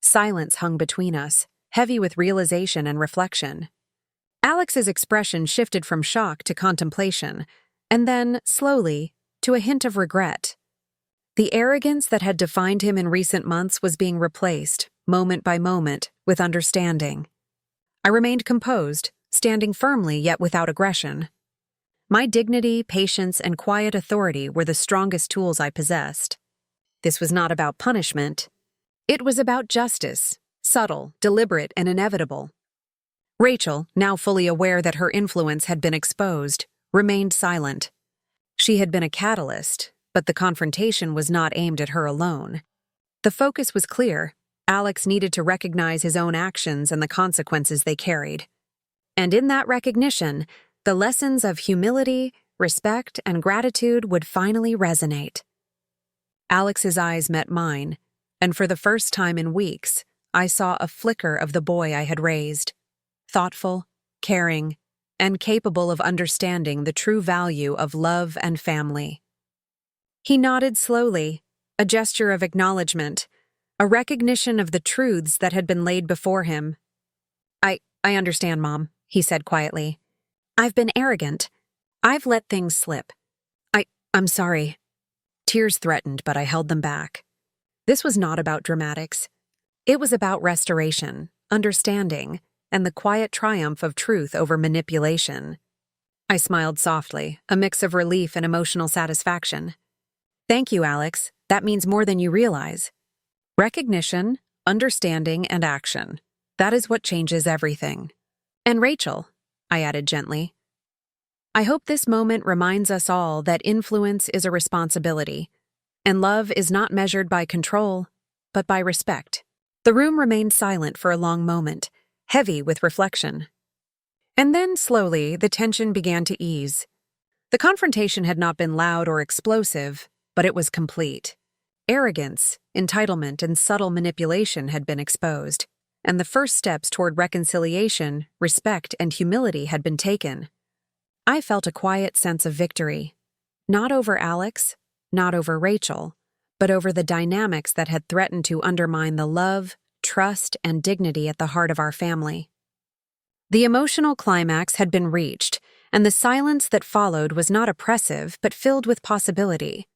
Silence hung between us, heavy with realization and reflection. Alex's expression shifted from shock to contemplation, and then, slowly, to a hint of regret. The arrogance that had defined him in recent months was being replaced, moment by moment, with understanding. I remained composed, standing firmly yet without aggression. My dignity, patience, and quiet authority were the strongest tools I possessed. This was not about punishment. It was about justice, subtle, deliberate, and inevitable. Rachel, now fully aware that her influence had been exposed, remained silent. She had been a catalyst, but the confrontation was not aimed at her alone. The focus was clear. Alex needed to recognize his own actions and the consequences they carried. And in that recognition, the lessons of humility, respect, and gratitude would finally resonate. Alex's eyes met mine, and for the first time in weeks, I saw a flicker of the boy I had raised. Thoughtful, caring, and capable of understanding the true value of love and family. He nodded slowly, a gesture of acknowledgement, a recognition of the truths that had been laid before him. I understand, Mom, he said quietly. I've been arrogant. I've let things slip. I'm sorry. Tears threatened, but I held them back. This was not about dramatics. It was about restoration, understanding, and the quiet triumph of truth over manipulation. I smiled softly, a mix of relief and emotional satisfaction. Thank you, Alex. That means more than you realize. Recognition, understanding, and action. That is what changes everything. And Rachel, I added gently, I hope this moment reminds us all that influence is a responsibility, and love is not measured by control, but by respect. The room remained silent for a long moment, heavy with reflection. And then, slowly, the tension began to ease. The confrontation had not been loud or explosive, but it was complete. Arrogance, entitlement, and subtle manipulation had been exposed, and the first steps toward reconciliation, respect, and humility had been taken. I felt a quiet sense of victory, not over Alex, not over Rachel, but over the dynamics that had threatened to undermine the love, trust, and dignity at the heart of our family. The emotional climax had been reached, and the silence that followed was not oppressive but filled with possibility.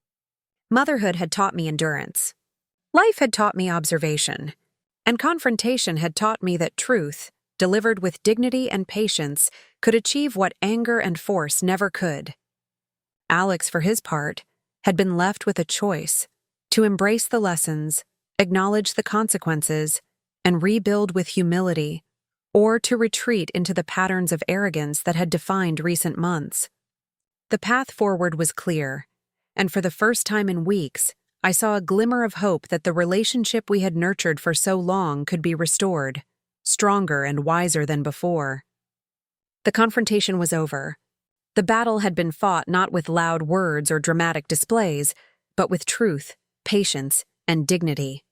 Motherhood had taught me endurance. Life had taught me observation, and confrontation had taught me that truth, delivered with dignity and patience, could achieve what anger and force never could. Alex, for his part, had been left with a choice: to embrace the lessons, acknowledge the consequences, and rebuild with humility, or to retreat into the patterns of arrogance that had defined recent months. The path forward was clear, and for the first time in weeks, I saw a glimmer of hope that the relationship we had nurtured for so long could be restored, stronger and wiser than before. The confrontation was over. The battle had been fought not with loud words or dramatic displays, but with truth, patience, and dignity.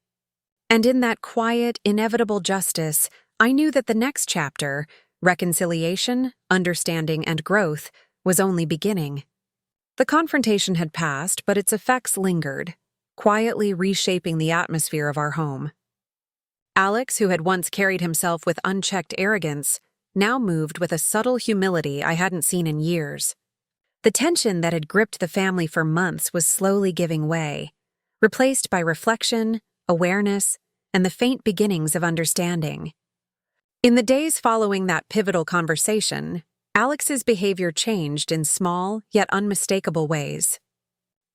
And in that quiet, inevitable justice, I knew that the next chapter, reconciliation, understanding, and growth, was only beginning. The confrontation had passed, but its effects lingered, quietly reshaping the atmosphere of our home. Alex, who had once carried himself with unchecked arrogance, now moved with a subtle humility I hadn't seen in years. The tension that had gripped the family for months was slowly giving way, replaced by reflection, awareness, and the faint beginnings of understanding. In the days following that pivotal conversation, Alex's behavior changed in small yet unmistakable ways.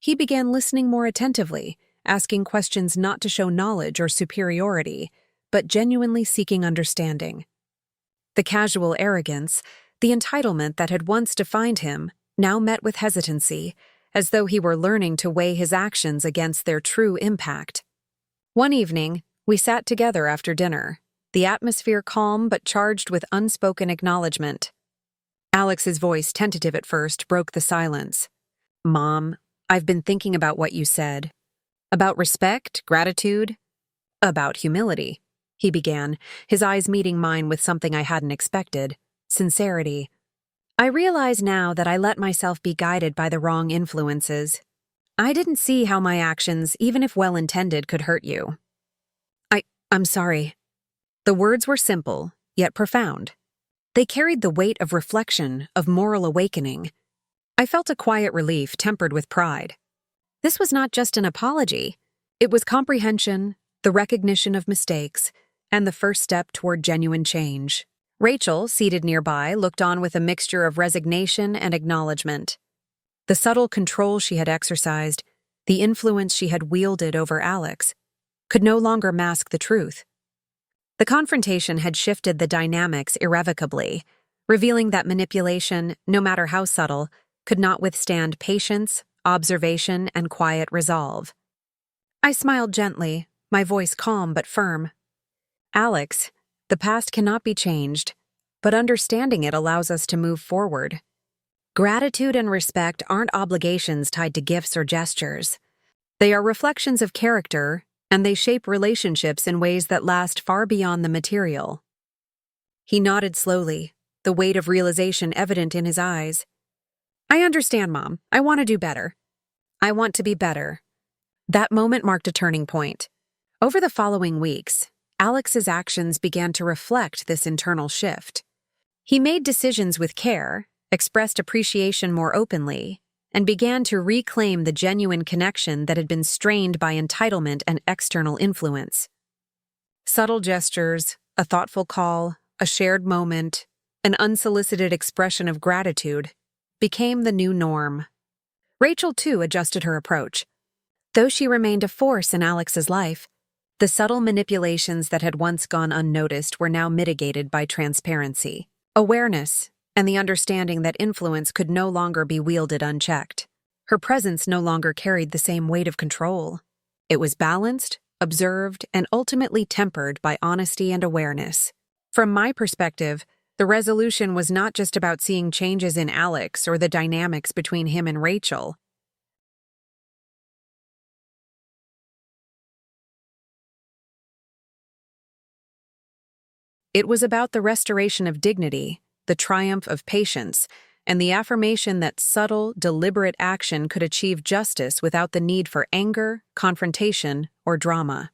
he began listening more attentively, asking questions not to show knowledge or superiority, but genuinely seeking understanding. The casual arrogance, the entitlement that had once defined him, now met with hesitancy, as though he were learning to weigh his actions against their true impact. One evening, we sat together after dinner, the atmosphere calm but charged with unspoken acknowledgement. Alex's voice, tentative at first, broke the silence. "Mom, I've been thinking about what you said. About respect, gratitude, about humility," he began, his eyes meeting mine with something I hadn't expected: sincerity. "I realize now that I let myself be guided by the wrong influences. I didn't see how my actions, even if well-intended, could hurt you. I'm sorry." The words were simple, yet profound. They carried the weight of reflection, of moral awakening. I felt a quiet relief tempered with pride. This was not just an apology. It was comprehension, the recognition of mistakes, and the first step toward genuine change. Rachel, seated nearby, looked on with a mixture of resignation and acknowledgement. The subtle control she had exercised, the influence she had wielded over Alex, could no longer mask the truth. The confrontation had shifted the dynamics irrevocably, revealing that manipulation, no matter how subtle, could not withstand patience, observation, and quiet resolve. I smiled gently, my voice calm but firm. "Alex, the past cannot be changed, but understanding it allows us to move forward. Gratitude and respect aren't obligations tied to gifts or gestures. They are reflections of character, and they shape relationships in ways that last far beyond the material." He nodded slowly, the weight of realization evident in his eyes. "I understand, Mom. I want to do better. I want to be better." That moment marked a turning point. Over the following weeks, Alex's actions began to reflect this internal shift. He made decisions with care, expressed appreciation more openly, and began to reclaim the genuine connection that had been strained by entitlement and external influence. Subtle gestures, a thoughtful call, a shared moment, an unsolicited expression of gratitude became the new norm. Rachel, too, adjusted her approach. Though she remained a force in Alex's life, the subtle manipulations that had once gone unnoticed were now mitigated by transparency, awareness, and the understanding that influence could no longer be wielded unchecked. Her presence no longer carried the same weight of control. It was balanced, observed, and ultimately tempered by honesty and awareness. From my perspective, the resolution was not just about seeing changes in Alex or the dynamics between him and Rachel. It was about the restoration of dignity, the triumph of patience, and the affirmation that subtle, deliberate action could achieve justice without the need for anger, confrontation, or drama.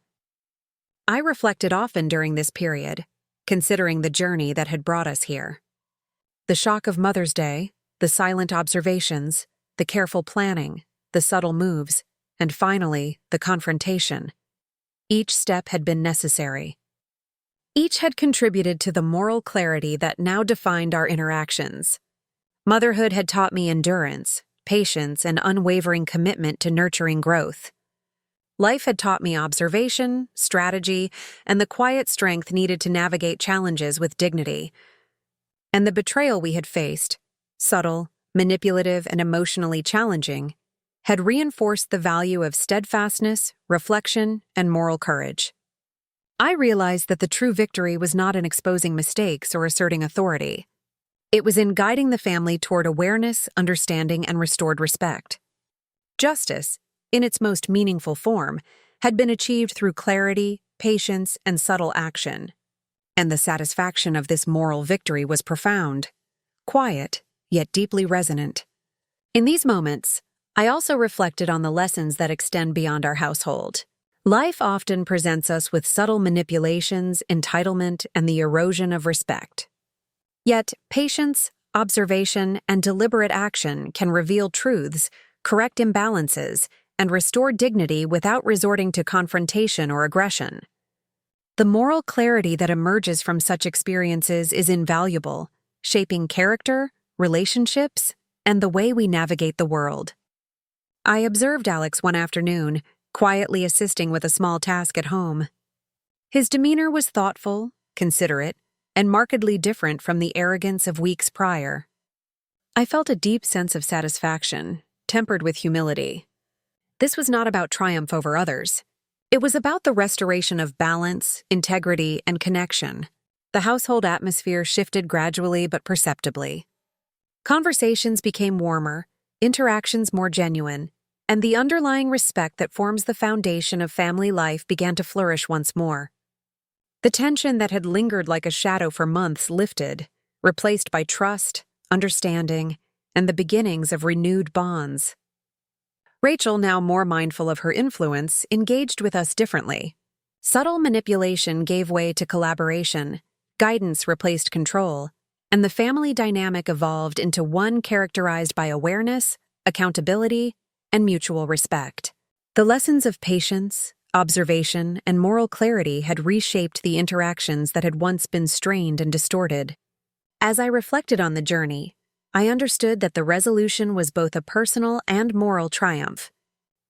I reflected often during this period, considering the journey that had brought us here. The shock of Mother's Day, the silent observations, the careful planning, the subtle moves, and finally, the confrontation. Each step had been necessary. Each had contributed to the moral clarity that now defined our interactions. Motherhood had taught me endurance, patience, and unwavering commitment to nurturing growth. Life had taught me observation, strategy, and the quiet strength needed to navigate challenges with dignity. And the betrayal we had faced, subtle, manipulative, and emotionally challenging, had reinforced the value of steadfastness, reflection, and moral courage. I realized that the true victory was not in exposing mistakes or asserting authority. It was in guiding the family toward awareness, understanding, and restored respect. Justice, in its most meaningful form, had been achieved through clarity, patience, and subtle action. And the satisfaction of this moral victory was profound, quiet, yet deeply resonant. In these moments, I also reflected on the lessons that extend beyond our household. Life often presents us with subtle manipulations, entitlement, and the erosion of respect. Yet, patience, observation, and deliberate action can reveal truths, correct imbalances, and restore dignity without resorting to confrontation or aggression. The moral clarity that emerges from such experiences is invaluable, shaping character, relationships, and the way we navigate the world. I observed Alex one afternoon, quietly assisting with a small task at home. His demeanor was thoughtful, considerate, and markedly different from the arrogance of weeks prior. I felt a deep sense of satisfaction, tempered with humility. This was not about triumph over others. It was about the restoration of balance, integrity, and connection. The household atmosphere shifted gradually but perceptibly. Conversations became warmer, interactions more genuine, and the underlying respect that forms the foundation of family life began to flourish once more. The tension that had lingered like a shadow for months lifted, replaced by trust, understanding, and the beginnings of renewed bonds. Rachel, now more mindful of her influence, engaged with us differently. Subtle manipulation gave way to collaboration, guidance replaced control, and the family dynamic evolved into one characterized by awareness, accountability, and mutual respect. The lessons of patience, observation, and moral clarity had reshaped the interactions that had once been strained and distorted. As I reflected on the journey, I understood that the resolution was both a personal and moral triumph.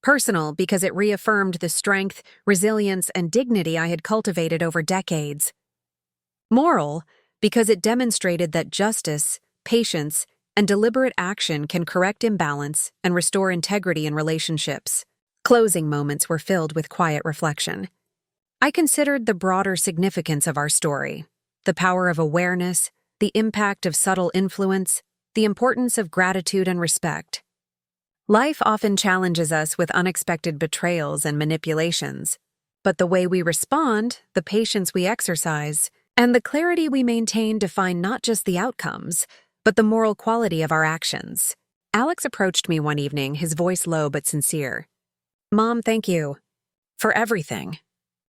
Personal because it reaffirmed the strength, resilience, and dignity I had cultivated over decades. Moral because it demonstrated that justice, patience, and deliberate action can correct imbalance and restore integrity in relationships. Closing moments were filled with quiet reflection. I considered the broader significance of our story, the power of awareness, the impact of subtle influence, the importance of gratitude and respect. Life often challenges us with unexpected betrayals and manipulations, but the way we respond, the patience we exercise, and the clarity we maintain define not just the outcomes, but the moral quality of our actions. Alex approached me one evening, his voice low but sincere. "Mom, thank you for everything,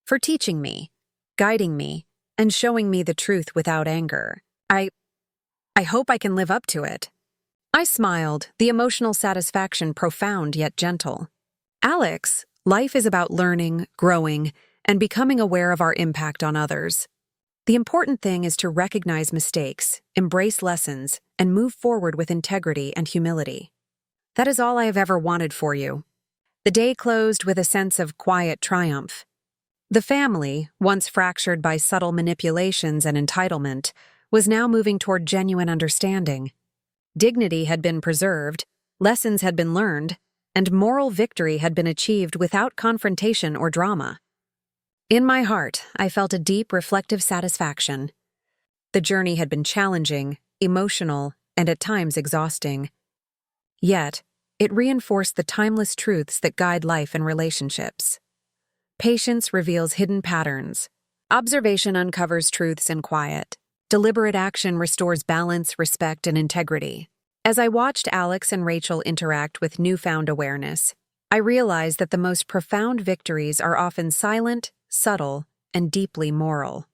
for teaching me, guiding me, and showing me the truth without anger. I hope I can live up to it." I smiled, the emotional satisfaction profound yet gentle. "Alex, life is about learning, growing, and becoming aware of our impact on others. The important thing is to recognize mistakes, embrace lessons, and move forward with integrity and humility. That is all I have ever wanted for you." The day closed with a sense of quiet triumph. The family, once fractured by subtle manipulations and entitlement, was now moving toward genuine understanding. Dignity had been preserved, lessons had been learned, and moral victory had been achieved without confrontation or drama. In my heart, I felt a deep, reflective satisfaction. The journey had been challenging, emotional, and at times exhausting. Yet, it reinforced the timeless truths that guide life and relationships. Patience reveals hidden patterns. Observation uncovers truths in quiet. Deliberate action restores balance, respect, and integrity. As I watched Alex and Rachel interact with newfound awareness, I realized that the most profound victories are often silent, subtle, and deeply moral.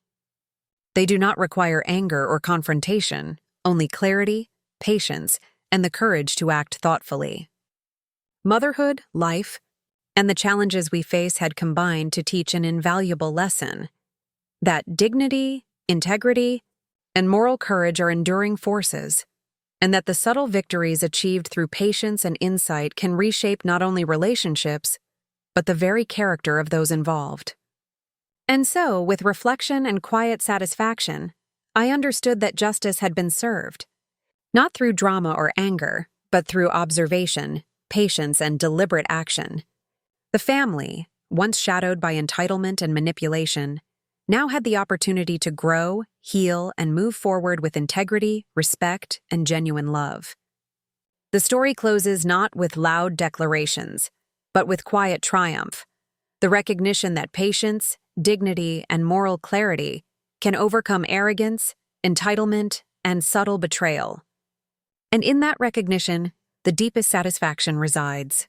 They do not require anger or confrontation, only clarity, patience, and the courage to act thoughtfully. Motherhood, life, and the challenges we face had combined to teach an invaluable lesson: that dignity, integrity, and moral courage are enduring forces, and that the subtle victories achieved through patience and insight can reshape not only relationships, but the very character of those involved. And so, with reflection and quiet satisfaction, I understood that justice had been served, not through drama or anger, but through observation, patience, and deliberate action. The family, once shadowed by entitlement and manipulation, now had the opportunity to grow, heal, and move forward with integrity, respect, and genuine love. The story closes not with loud declarations, but with quiet triumph, the recognition that patience, dignity, and moral clarity can overcome arrogance, entitlement, and subtle betrayal. And in that recognition, the deepest satisfaction resides.